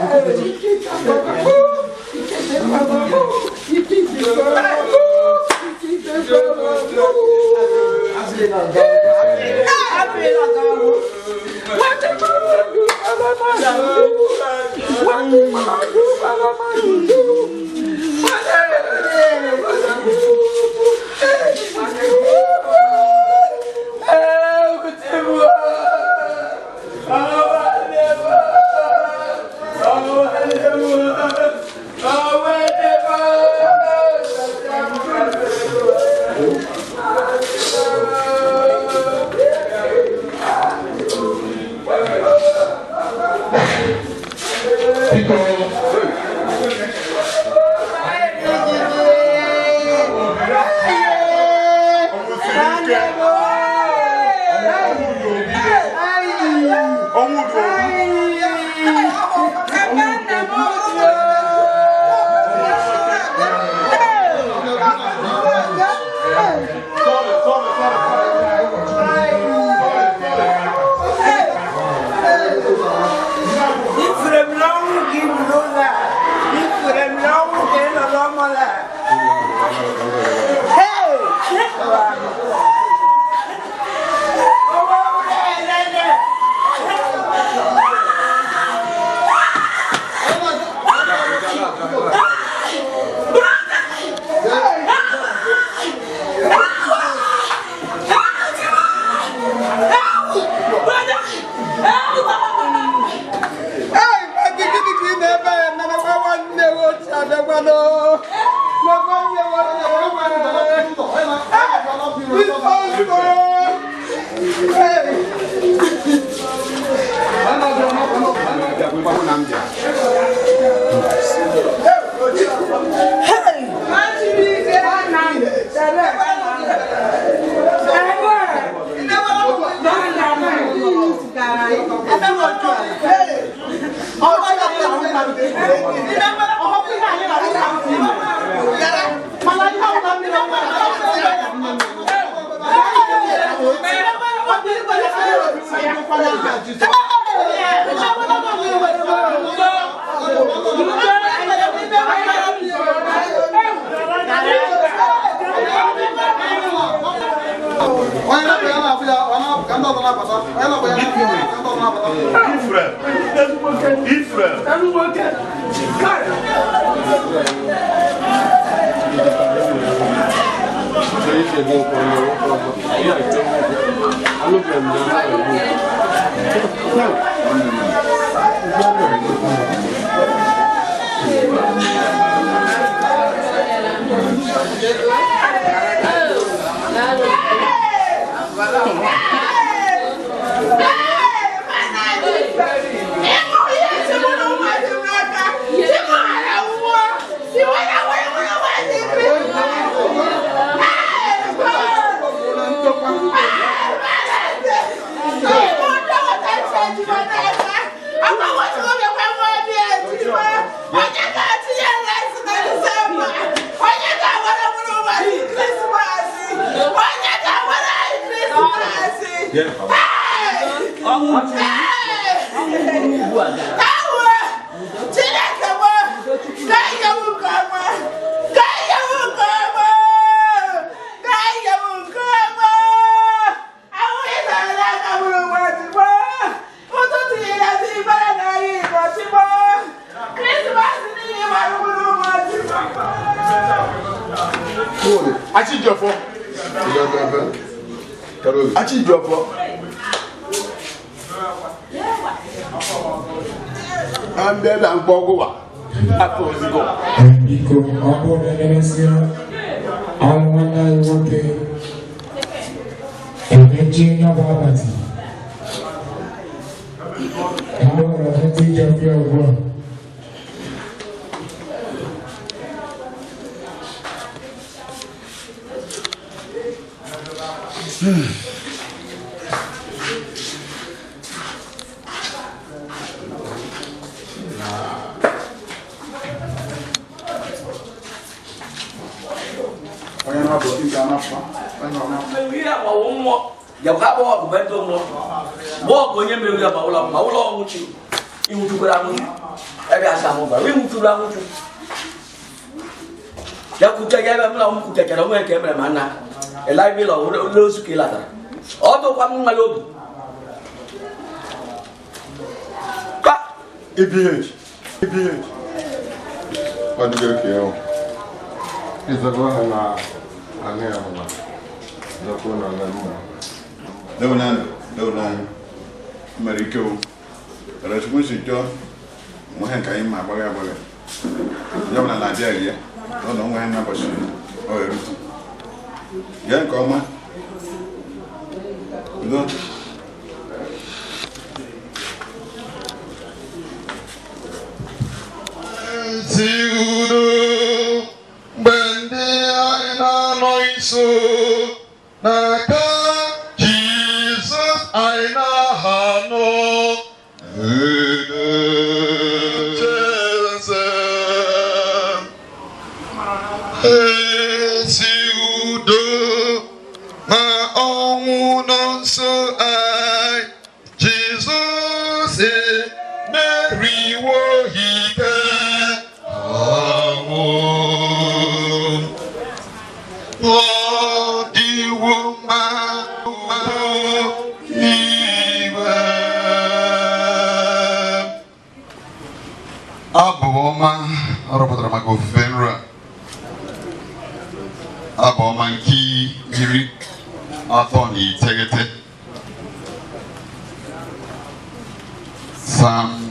Psalm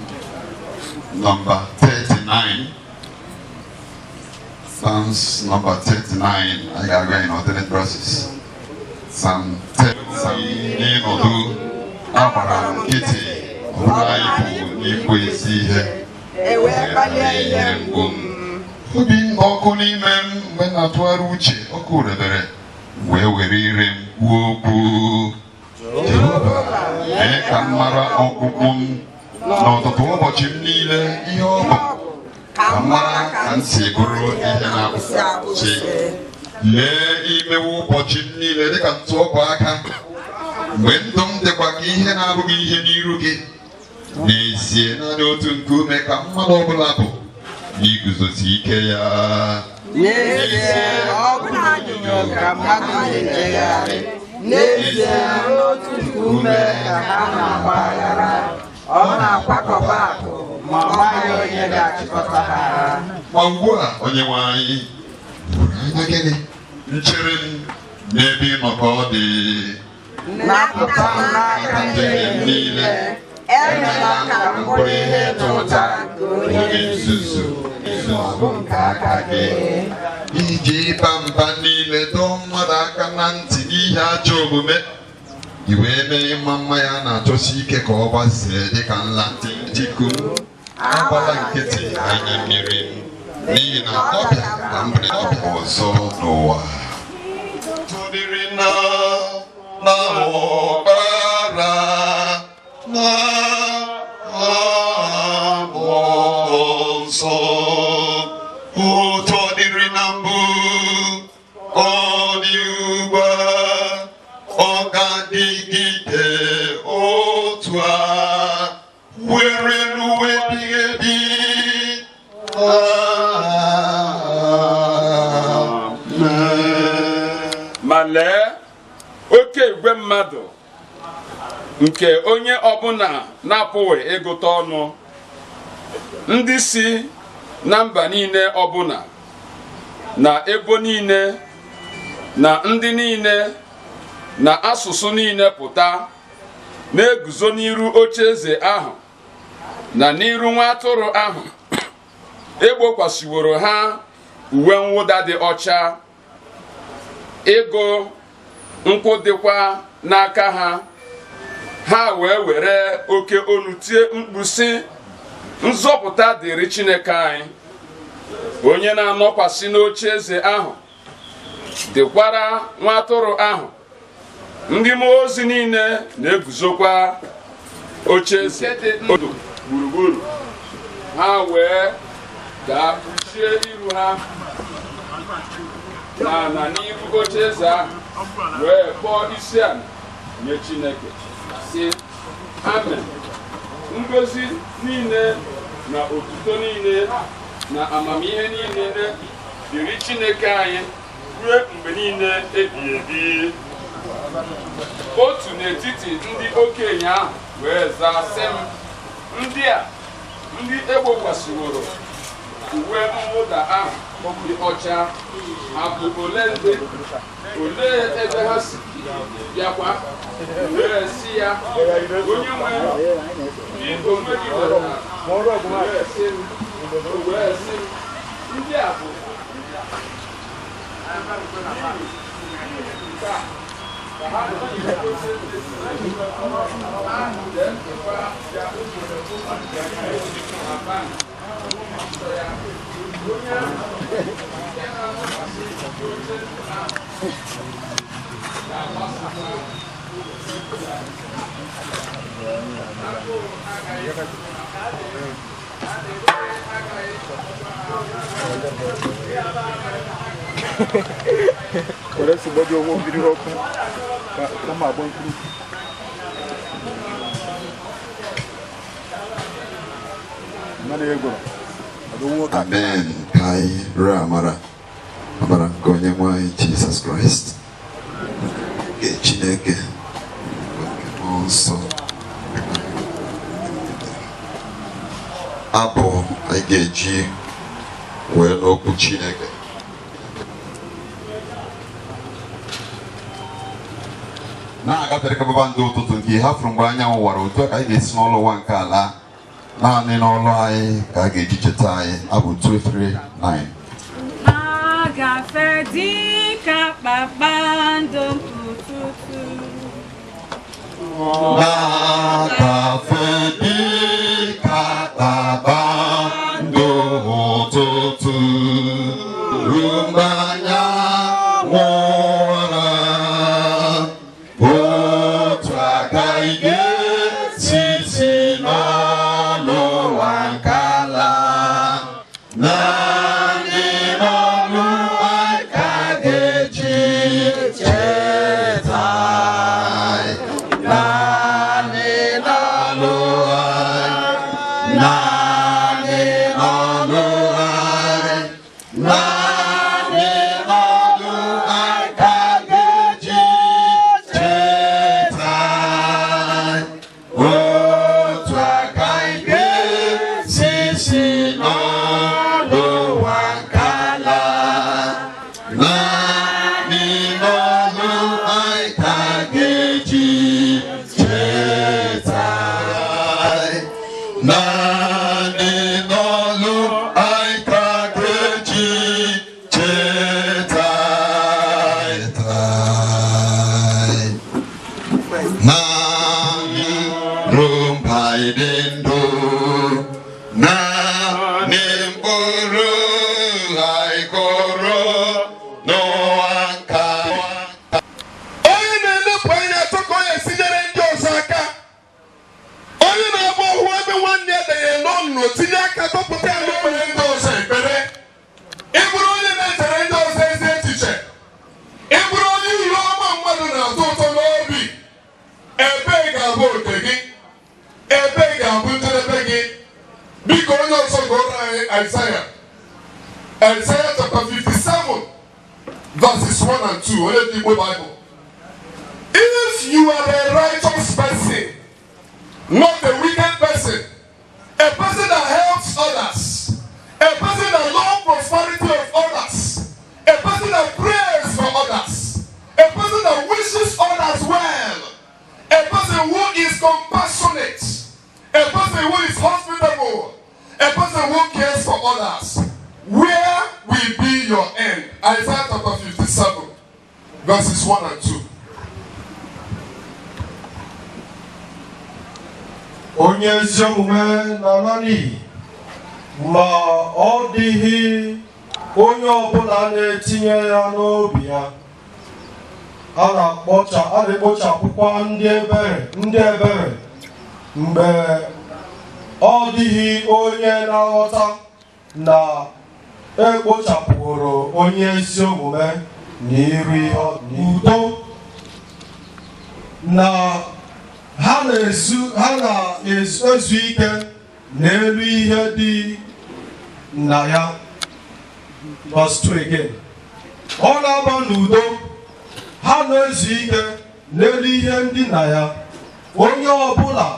number 39. Psalms number 39. I got going alternate verses. Psalm 10. N'ịnọdụ agbara nkịtị ọbụla ibu n'ikwu ezi ihe. Ihe mgbu m. Obi ọkụ n'ime m mgbe na-atụgharị uche ọkụ rebere wee were ire m kwuo okwu. Jehova mee ka m mara ọkpụkpụ m n'ọtụtụ ụbọchị m niile ihe ọ bụ ka m mara ka m si bụrụ ihe na-abụchi. Lee imewe ụbọchị m niile dịka ntụ ọbụ aka mgbe ndụ m dịkwa ka ihe na-abụghị ihe n'iru gị n'ezie naanị otu nkume ka mmadụ ọbụla bụ n'iguzosi ike ya n'ezie ọ bụ onyinyo ka mmadụ na-ejegharị n'ezie n'otu nkume ka ha na-agbaghara ọ na-akwakọba akụ ma ọ maghị onye ga-achịkọta ha ma ugbu a Onyenwe anyị bụrụ anya gịnị nchere m n'ebe ịnọkọ dị napụta m n'aka njehie m niile emela ka m bụrụ ihe ịta ụta nke onye nzuzu bụ nke aka gị iji ịba mba niile dọọ mmadụ aka na ntị n'ihe ajọ omume i wee mee ịma mma ya na-achọsi ike ka ọ gbazee dịka nla tiku agbala nkịtị anya mmiri n'ihi na ọbịa na mbere ọbịa ọzọ n'ụwa tụdịrị na ọkpara na mmụọ nsọ ụtọ dịrị na mbụ ọ dị ugbu a ọ ga-adịgide otu a were ruo ebighị ebi. Ma lee oke igwe mmadụ nke onye ọbụla na-apụghị ịgụta ọnụ, ndị si na mba niile ọbụla na ebo niile na ndị niile na asụsụ niile pụta na-eguzo n'iru oche eze ahụ na n'iru nwa atụrụ ahụ. Egbokwasịworo ha uwe mwụda dị ọcha, ịgụ nkwụ dịkwa n'aka ha. Ha wee were oke olu tie mkpu sị, nzọpụta dịrị Chineke anyị, onye na-anọkwasị n'oche eze ahụ, dịkwara nwa atụrụ ahụ. Ndị mmụọ ozi niile na-eguzokwa oche eze dị ndụ gburugburu. Ha wee gaa kpuchie iru ha na n'iru oche eze ahụ, wee kpọọ isi ala nye Chineke sị, amen. Ngozi niile na otuto niile na amamihe niile dịrị Chineke anyị ruo mgbe niile ebighị ebi. Otu n'etiti ndị okenye ahụ wee zaa sị m, ndị a ndị egbokwasịworo uwe mwụda ahụ dị ọcha, ha bụ ole ndị, olee ebe ha si bịakwa? Wee sị ya, onye nwe onwe gị wee sị m, ndị a bụ Parece que bode ovo virou com uma banca. Amen. Kai Ramara. Amara nke Onyenwe anyị Jesus Christ. Nke Chineke. Nke mmụọ nsọ. Abụ anyị ga-eji wee n'okwu Chineke. Na-agafere ka kpakpando ụtụtụ nke ha fụrụ mgbe anyanwụ wara, otu a ka anyị ga-esi n'ụlọ ụwa nke ala naanị n'ọlụ anyị ka a ga-eji cheta anyị. Abụ 239. Agafe dị ka kpakpando ụtụtụ, na-agafe dị ka kpakpando ụtụtụ ruo mgbe anyanwụ wara, otu aka ị ga-esi si n'ọlụ ụwa nke ala naanị n'ọlụ anyị ka a ga-eji cheta anyị. Nani rumpaidendo Nani mburu haikoro no anka. Onye na-elepụ anya tọkọ ya esinyere ndị ọzọ aka. Onye na-agba ohu ebe nwanne ya danyere n'ọnụ tinye aka tọpụta ya n'okpere ndị ọzọ ekpere. Ị bụrụ onye na-echere ndị ọzọ ezi echiche. Ị bụrụ onye ihe ọma mmadụ na-atọ ụtọ n'obi. Ebee ga-abụ oke gị? Ebee ga-abụ njedebe gị? Biko onye ọzọ gụrụ anyị Isaiah. Isaiah chapter 57 verses 1 and 2. Onye dị Igbo Bible. If you are a righteous person, not a wicked person, a person that helps others, a person that loves prosperity of others, a person that prays for others, a person that wishes others well, a person who is compassionate, a person who is hospitable, a person who cares for others, where will be your end? Isaiah chapter 57, verses 1 and 2. Onye ezi omume n'ala n'iyi ma ọ dịghị onye ọbụla na-etinye ya n'obi ya. A na-ekpochapụkwa ndị ebere mgbe ọ dịghị onye na-aghọta na ekpochapụrụ onye ezi omume n'iru udo na ha na-ezu ike n'elu ihe dị na ya. Verse 2 again. Ọ na-aba n'udo, ha na-ezu ike n'elu ihe ndị na ya. Onye ọbụla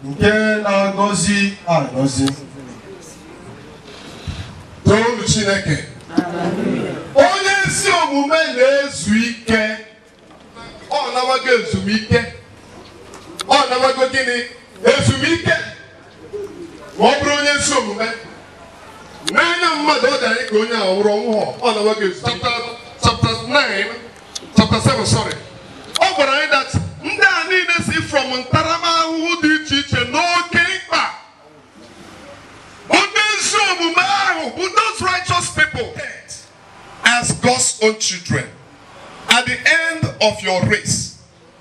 nke na-agọzi agọzi. Toonu Chineke. Onye ezi omume na-ezu ike. Ọ nawago ezumike. Ọ nawago gịnị? Ezumike. Ma ọ bụrụ onye ezi omume. N'anya mmadụ ọ dara ka onye a nwụrụ ọnwụọ. Ọ nawago ezumike. Chapter 7, sorry. Ọ gwara anyị that ndị a niile si from ntaramahụhụ dị iche iche n'oke mkpa. Ndị ezi omume ahụ bụ those righteous people as God's own children at the end of your race.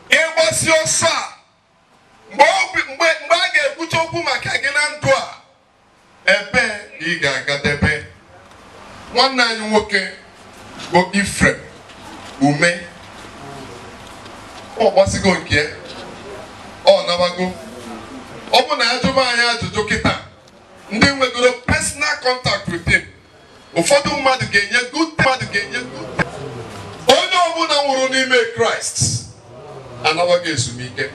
Ịgbasi ọsọ a mgbe a ga-ekwucha okwu maka gị na ndụ a, ebe ị ga-agadebe. Nwanne anyị nwoke bụ Ephraim, Umeh, ọ gbasigo nke ọ nabago. Ọ bụ na ajụba anyị ajụjụ kịta, ndị nwegoro personal contact with him, ụfọdụ mmadụ ga-enye good. Onye ọbụla nwụrụ n'ime Kraịst anabaghị ezumike.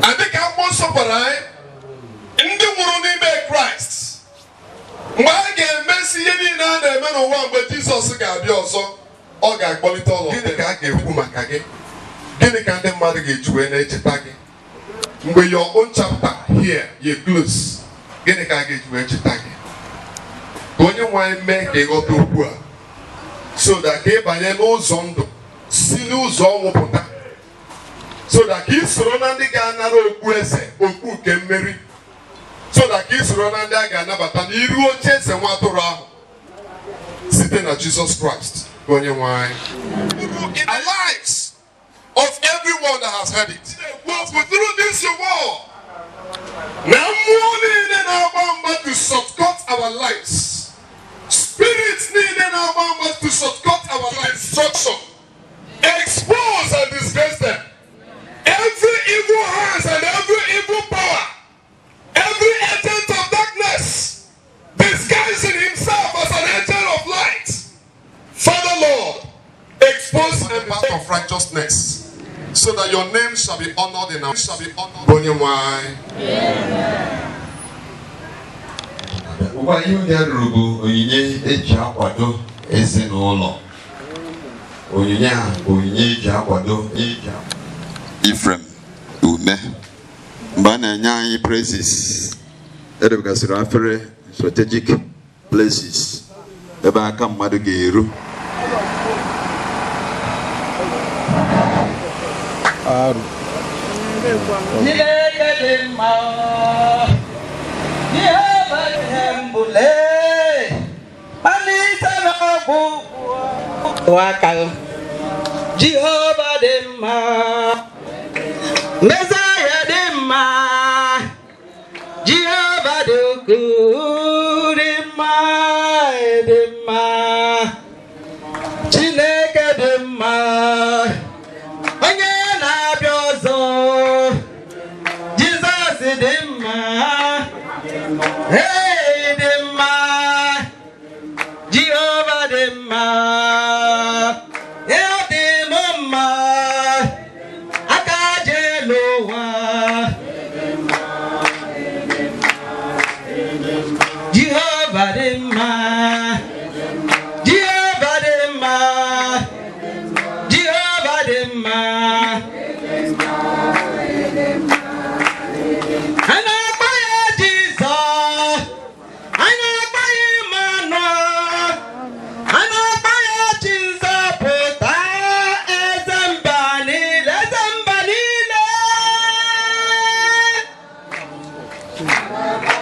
Adịka akwụkwọ nsọ gwara anyị, ndị nwụrụ n'ime Kraịst mgbe a ga-emesi ihe niile a na-eme n'ụwa, mgbe Jizọs ga-abịa ọzọ, ọ ga-akpọlite ụlọ. Gịnị ka a ga-ekwu maka gị? Gịnị ka ndị mmadụ ga-eji wee na-echeta gị? Mgbe your own chapter here you close, gịnị ka a ga-eji wee cheta gị? Ka onye nwe anyị mee ka ịghọta okwu a, so that ka ị banye n'ụzọ ndụ si n'ụzọ ọnwụ pụta, so that ka ị soro na ndị ga-anara okpu eze, okpu nke mmeri, so that ka ị soro na ndị a ga-anabata n'iru oche eze nwa atụrụ ahụ site na Jesus Christ ka onye nwe anyị. In the lives of everyone that has heard it, through this war, na mmụọ niile na-agba mgba to shortcut our lives, spirits niile na-agba mgba to shortcut our lives, destruction, expose and disgrace them. Every evil hands and every evil power, every agent of darkness, disguising himself as an angel of light, Father Lord, expose the path of righteousness, so that your name shall be honored in our Ụwa ihe onye ruru bụ onyinye eji akwado ezinụlọ. Onyinye a bụ onyinye eji akwado Ephraim, Umeh. Mgbe a na-enye anyị praises, edebegasịrị afere strategic places ebe aka mmadụ ga-eru. Aru. Jehovah Dema, Messiah Dema, Jehovah Dema, Dema, Chineke Dema, Onyena Biozo, Jesus Dema, hey Dema, Jehovah Dema.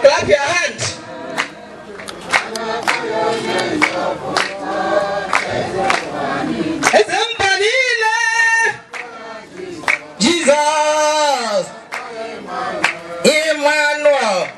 Clap your hands. Jesus, Emmanuel.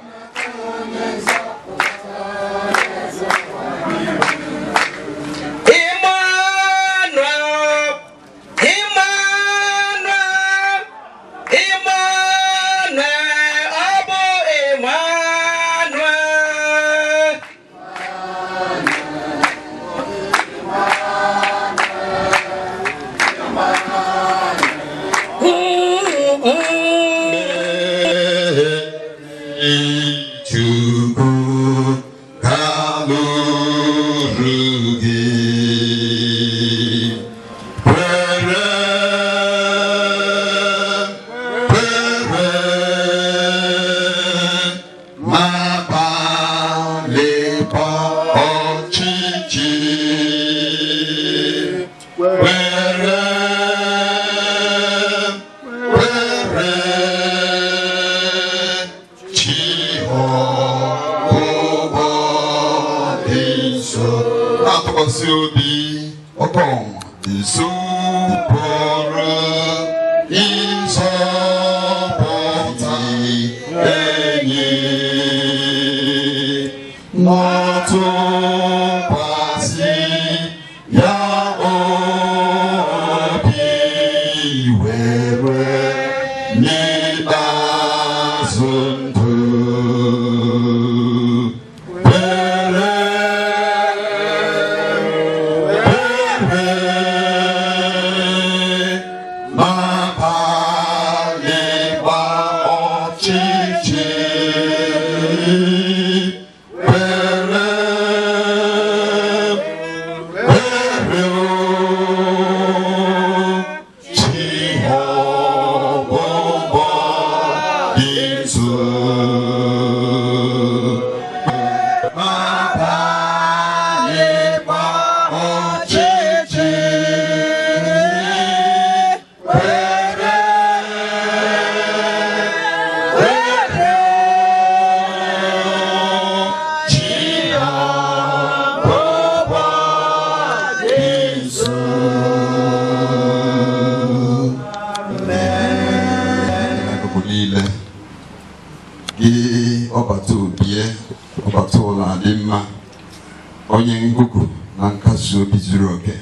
onye ngụgụ na nkasi obi zuru oke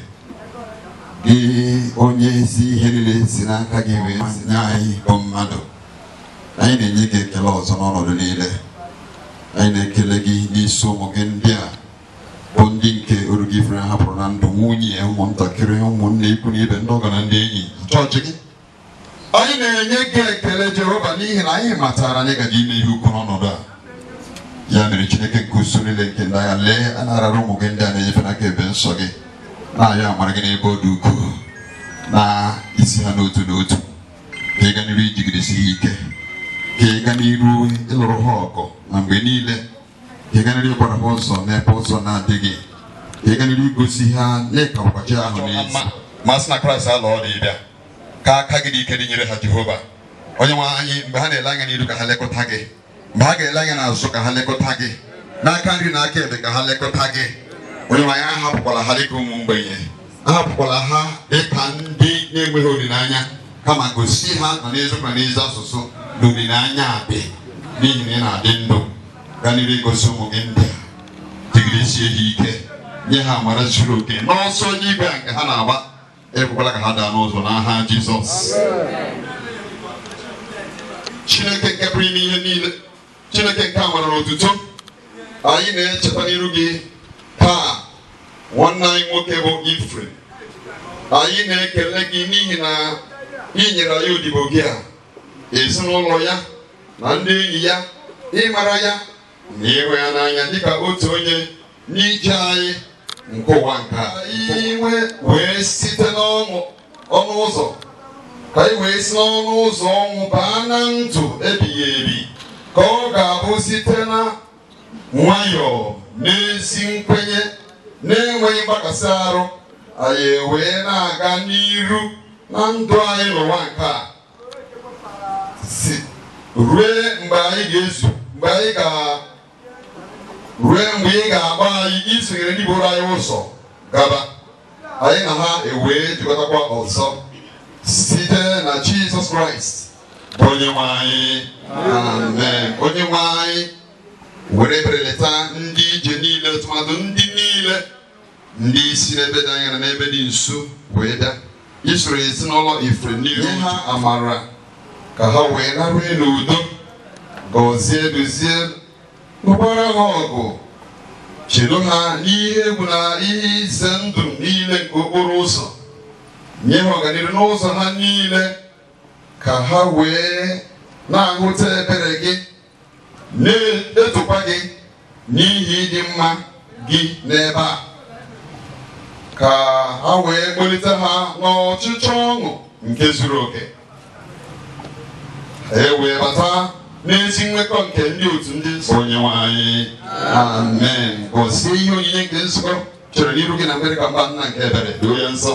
gị onye ezi ihe niile si n'aka gị wee nye anyị bụ mmadụ anyị na-enye gị ekele ọzọ n'ọnọdụ niile anyị na-ekele gị n'isi ụmụ gị ndị a bụ ndị nke oru gị Ephraim hapụrụ na ndụ nwunye ụmụntakịrị ụmụnne ikwu na ibe ndị ọgọ na ndị enyi chọọchị gị anyị na-enye gị ekele Jehova n'ihi na anyị matara anyị gaji ime ihe ukwu n'ọnọdụ a ya mere Chineke nke uso niile nke ndị agha lee a na-arara ụmụ gị ndị a na-enyefe n'aka ebe nsọ gị na-ayọ amara gị n'ebe ọ dị ukwuu na isi ha n'otu n'otu ka ị ga n'iru ijigidesi ha ike ka ị ga n'iru ịlụrụ ha ọgụ na mgbe niile ka ị ga n'iru ịgbara ha ụzọ n'ebe ụzọ na-adịghị ka ị ga n'iru igosi ha n'ịka ụbọchị ahụ n'ezi masị na Kraịst alọ dị bịa ka aka gị dị ike dị nyere ha Jehova onye nwe anyị mgbe ha na-ele anya n'iru ka ha lekọta gị mgbe ha ga-ele anya n'azụ ka ha lekọta gị n'aka nri na aka ekpe ka ha lekọta gị onye nwe anyị ahapụkwala ha dịka ụmụ mgbenye ahapụkwala ha dịka ndị na-enweghị olileanya kama gosi ha na n'eziokwu na n'ezi asụsụ na olileanya adị n'ihi na ị na-adị ndụ gaa n'iru igosi ụmụ gị ndị a jigidesie ha ike nye ha amara zuru oke n'ọsọ n'igwe a nke ha na-agba ekwekwala ka ha daa n'ụzọ n'aha Jizọs. Chineke nke pụrụ ime ihe niile, Chineke nke amara n'otuto, anyị na-echeta n'iru gị taa nwanne anyị nwoke bụ Ephraim. Anyị na-ekele gị n'ihi na ị nyere ya odibo gị a, ezinụlọ ya na ndị enyi ya, ịmara ya na ịhụ ya n'anya dịka otu onye n'ije anyị nke ụwa nke a. Anyị wee site n'ọnụ ụzọ ka anyị wee si n'ọnụ ụzọ ọnwụ baa na ndụ ebighị ebi ka ọ ga-abụ site na nwayọọ n'ezi nkwenye na-enweghị mgbakasị arụ anyị wee na-aga n'iru na ndụ anyị n'ụwa nke a ruo mgbe anyị ga-ezu ruo mgbe ị ga-agba anyị isonyere ndị buru anyị ụzọ gaba anyị na ha ewee jikọtakwa ọzọ site na Jizọs Kraịst bụ onye nwe anyị. Amen. Onye nwe anyị were ebere leta ndị ije niile tụmadụ ndị niile ndị isi n'ebe dị anya na n'ebe dị nso wee bịa isoro ezinụlọ Ephraim niile nye ha amara ka ha wee narue n'udo gọzie dozie nụkwara ha ọgụ chedo ha n'ihe egwu na ihe ize ndụ niile nke okporo ụzọ nye ha ọganihu n'ụzọ ha niile ka ha wee na-ahụta ebere gị na-etokwa gị n'ihi ịdị mma gị n'ebe a ka ha wee kpọlite ha n'ọchịchọ ọṅụ nke zuru oke e wee bata n'ezi nwekọ nke ndị otu ndị nsọ onye nwe anyị. Amen. Gozie ihe onyinye nke nzukọ chere n'iru gị na mmeri ka mba nna nke ebere doo ya nsọ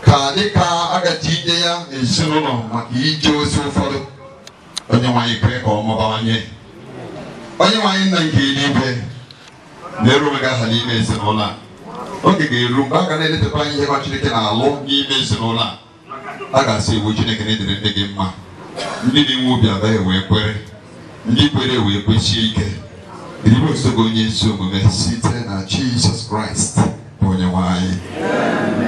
ka dịka agaji ije ya ezinụlọ maka ije ozi ụfọdụ onye nwe anyị kwee ka ọ mụbawanye onye nwe anyị nna nke eluigwe na-eru onwe gị aha n'ime ezinụlọ a oge ga-eru mgbe a ga na-eletakwa anyị ihe ma Chineke na-alụ n'ime ezinụlọ a ga-asị iwu Chineke na-edere ndị gị mma ndị na-enwe obi agaghị wee kwere ndị kwere wee kwesie ike eribe osogo onye ezi omume site na Jizọs Kraịst bụ onye nwe anyị.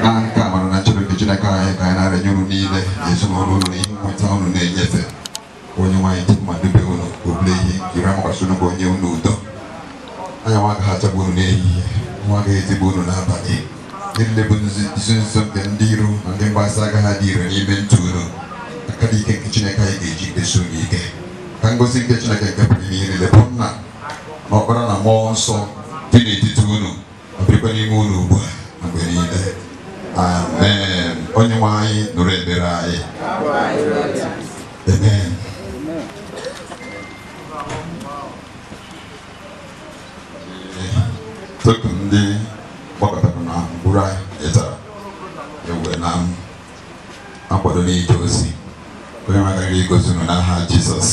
Na nke amara na Chineke anyị ka anyị na-arịanye unu niile na ezinụlọ unu na ihe nweta unu na-enyefe onye nwe anyị tupu ma dube unu obule ihe jiri amakwasị unu bụ onye unu udo anya nwa agaghị achagbu unu n'ehihie nwa agaghị ezigbo unu n'abalị niile bụ izu nso nke ndị iro na ndị mgbasa agaghị adị ire n'ime ntụ unu aka dị ike nke Chineke anyị ga-eji kpesi unu ike ka ngozi nke Chineke nke pụrụ ihe niile bụ nna na ọkpara na mmụọ nsọ dị n'etiti unu ma birikwa n'ime unu ugbu a na mgbe niile. Amen. Onye nwe anyị nụrụ ekpere anyị. Amen. Tupu ndị gbakọtara na mkpụrụ anyị tara ewe na akwado n'ije ozi onye magara igozi unu n'aha Jizọs.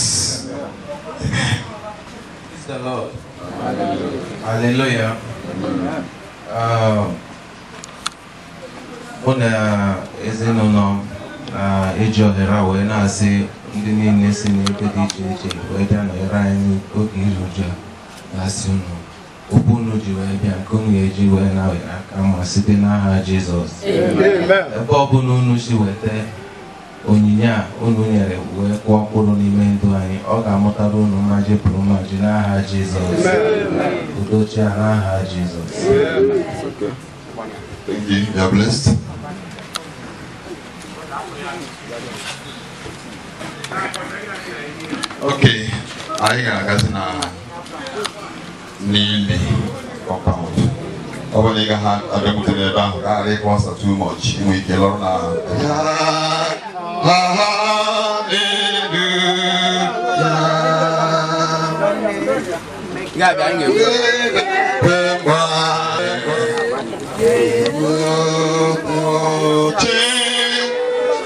Amen. Praise the Lord. Hallelujah. Mụ na ezinụlọ na-eji ohere a wee na-asị ndị niile si n'ebe dị iche iche wee bịa nọnyere anyị oge iru uju a na-asị unu okwu unu ji wee bịa nke unu ga-eji wee na-were aka ma site n'aha Jizọs. Ebe ọ bụla unu si weta onyinye a unu nyere wee kụọ mkpụrụ n'ime ndụ anyị ọ ga-amụtara unu mmaji pụrụ mmaji n'aha Jizọs. Udochie n'aha Jizọs. Thank you. You are blessed. Okay, anyị ga-agazi na n'ili compound. Ọ bụrụ na ị gaghị abịakwutere ebe ahụ ka ghara ịkwa ọsọ too much inwe ike lọrọ na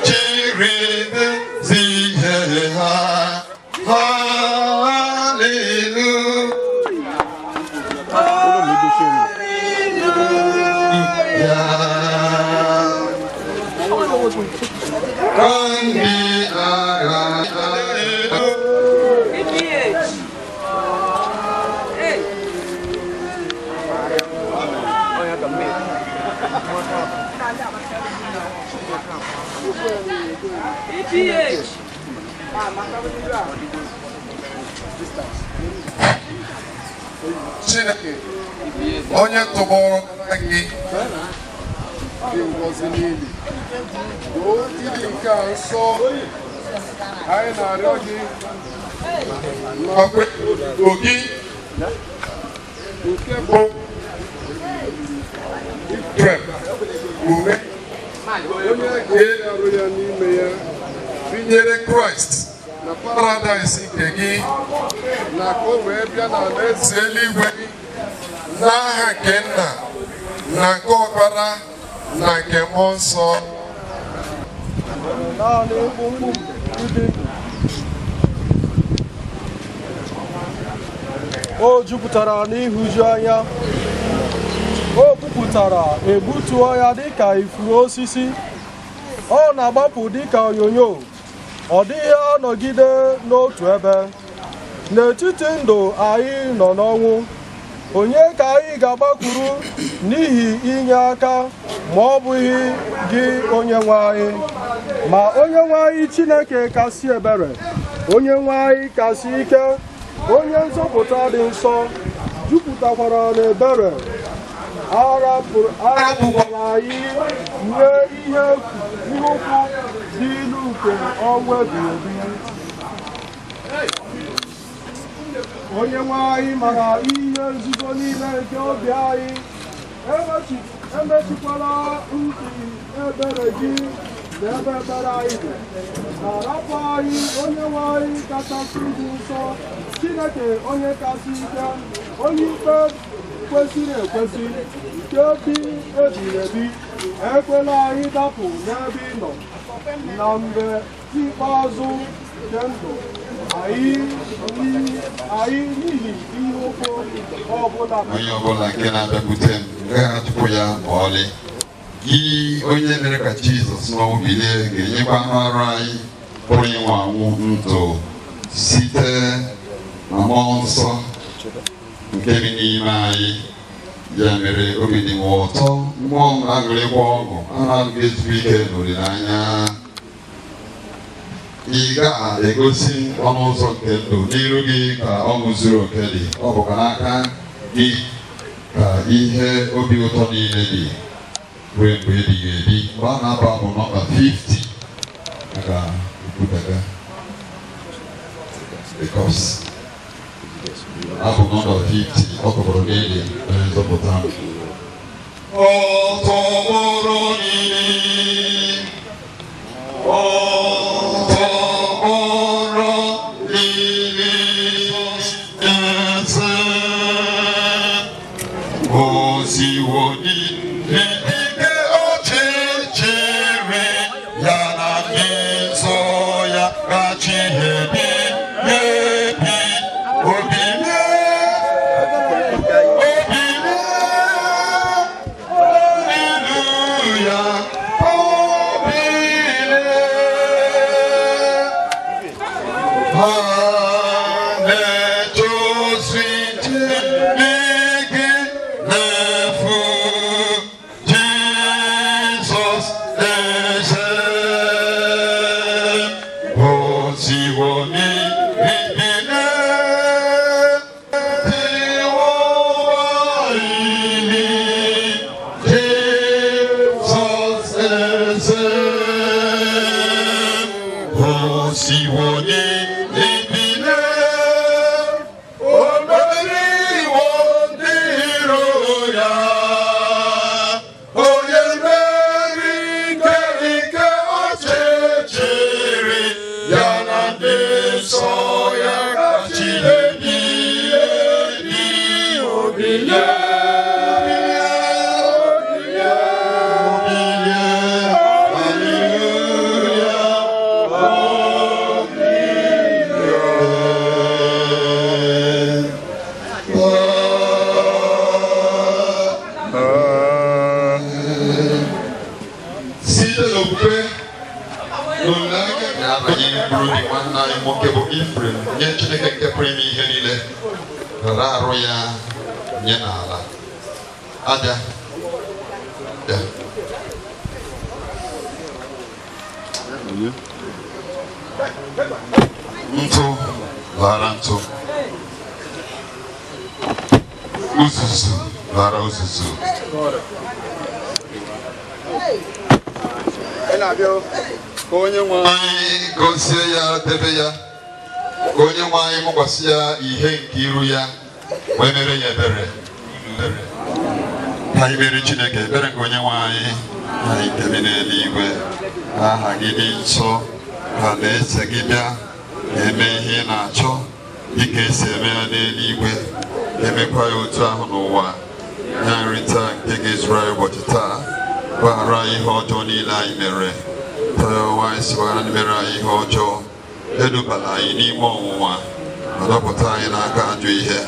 Chiri Chineke onye tụgbọrọ gị dị ngọzi niile ili nke a nsọ anyị na-arịọ gị ogi nke bụ Ephraim Umeh onye ga-arụ ya n'ime ya binyere Kraịst na paradaịs nke gị na ka o wee bịa n'alaeze eluigwe n'aha nke Nna na nke Ọkpara na nke Mmụọ Nsọ. naanị mkpụmkpụ ịdị o jupụtara n'ịhụju anya o pupụtara egbutuo ya dịka ifuru osisi ọ na-agbapụ dịka onyonyo ọ dịghị anọgide n'otu ebe n'etiti ndụ anyị nọ n'ọnwụ onye ka anyị ga-agbakwuru n'ihi inye aka ma ọ bụghị gị onye nwe anyị ma onye nwe anyị Chineke kasị ebere onye nwe anyị kasị ike onye nzọpụta dị nsọ jupụtakwara n'ebere arapụkwara anyị nye ihe ukwu dị ilu nke ọnwụ ebighị ebi onye nwe anyị mara ihe nzuzo niile nke obi anyị emechikwala ntị ebere gị na ebe ekpere anyị dị na-arapụ anyị onye nwe anyị kachasị dị nsọ Chineke onye kasị ike onye ikpe kwesịrị ekwesị nke bi ebighị ebi ekwela anyị dapụ n'ebe ị nọ na mgbe ikpeazụ nke ndụ anyị n'ihi ihe ụkwụ ọbụla onye ọbụla nke na-abịakwute m gaghị achụpụ ya ma ọlị gị onye mere ka Jizọs n'ọnwụ bilie ga-enyekwa arụ anyị pụrụ ịnwụ anwụ ndụ site na Mmụọ Nsọ nke bi n'ime anyị ya mere obi dị m ụtọ mmụọ m na-aṅụrịkwa ọṅụ anaghị ezuru ike n'olileanya ị ga-egosi ọnụ ụzọ nke ndụ n'iru gị ka ọṅụ zuru oke dị ọ bụkwa n'aka gị ka ihe obi ụtọ niile dị ruo mgbe ebighị ebi mgbe a na-aba bụ nọmba 50 aga ebudata because abụ nọmba 50 ọ kọbụrụ n'ili onye nzọpụta ọ tọgbọrọ n'ili anyị bụrụ dị nwanne anyị nwoke bụ Ephraim nye Chineke nke pụrụ ime ihe niile rara arụ ya nye n'ala aja ya ntụ lara ntụ uzuzu lara uzuzu ka onye nwe anyị gozie ya debe ya ka onye nwe anyị mụkwasị ya ihe nke iru ya wee mere ya ebere ka anyị mere Chineke ebere nke onye nwe anyị anyị nke bi n'eluigwe aha gị dị nsọ ka alaeze gị bịa eme ihe ị na-achọ dịka esi eme ya n'eluigwe emekwa ya otu ahụ n'ụwa ya nri taa nke ga-ezuru anyị ụbọchị taa gbaghara anyị ihe ọjọọ niile anyị mere onwe anyị sikwara ndị mere anyị ihe ọjọọ edubala anyị n'ime ọnwụnwa ma dọpụta anyị n'aka ajọ ihe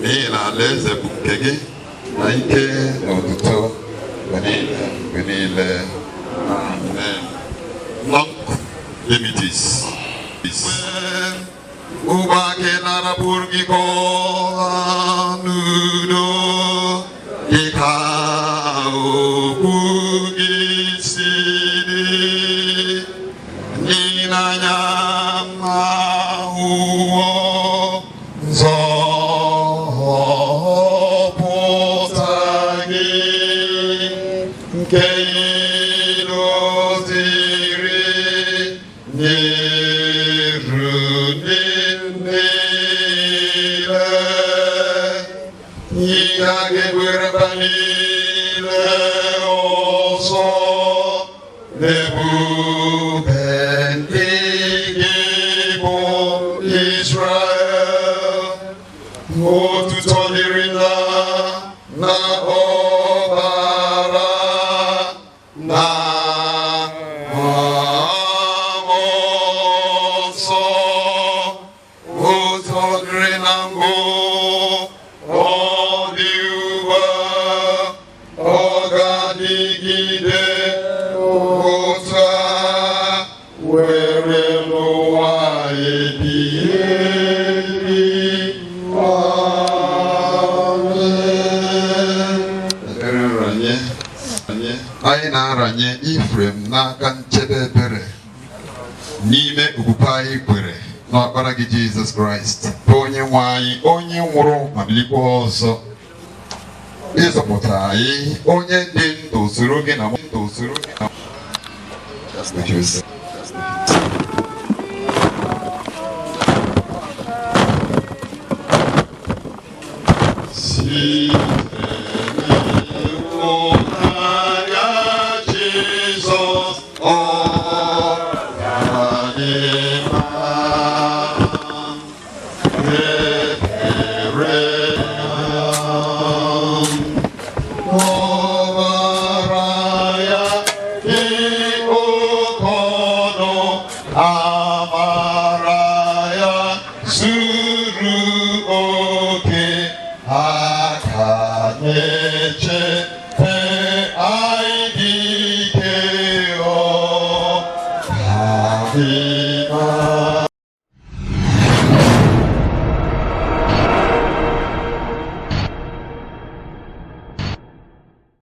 n'ihi na alaeze bụ nke gị na ike na otuto mgbe niile amen. Limitis ụgbọake na-arapụrụ gị ka n'udo dịka okwu gị si dị n'anya ahụhụ nzọpụta gị nke ịdoziri n'iru niile ihe a ga-ewereba niile ọzọ n'ebube ndị gị bụ Israel otuto dịrị na ọbara na nsọ otuto dịrị na mbụ ọ dị ugbu a ọ ga-adịgide otu a were n'ụwa ebighị ebi. Anyị na-aranye Ephraim n'aka nchebe ebere n'ime okwukwe anyị kwere n'ọkpara gị Jizọs Kraịst bụ onye nwe anyị onye nwụrụ ma bilikwa ọzọ ịzọpụta anyị onye dị ndụ soro gị na ndụ soro gị na Neche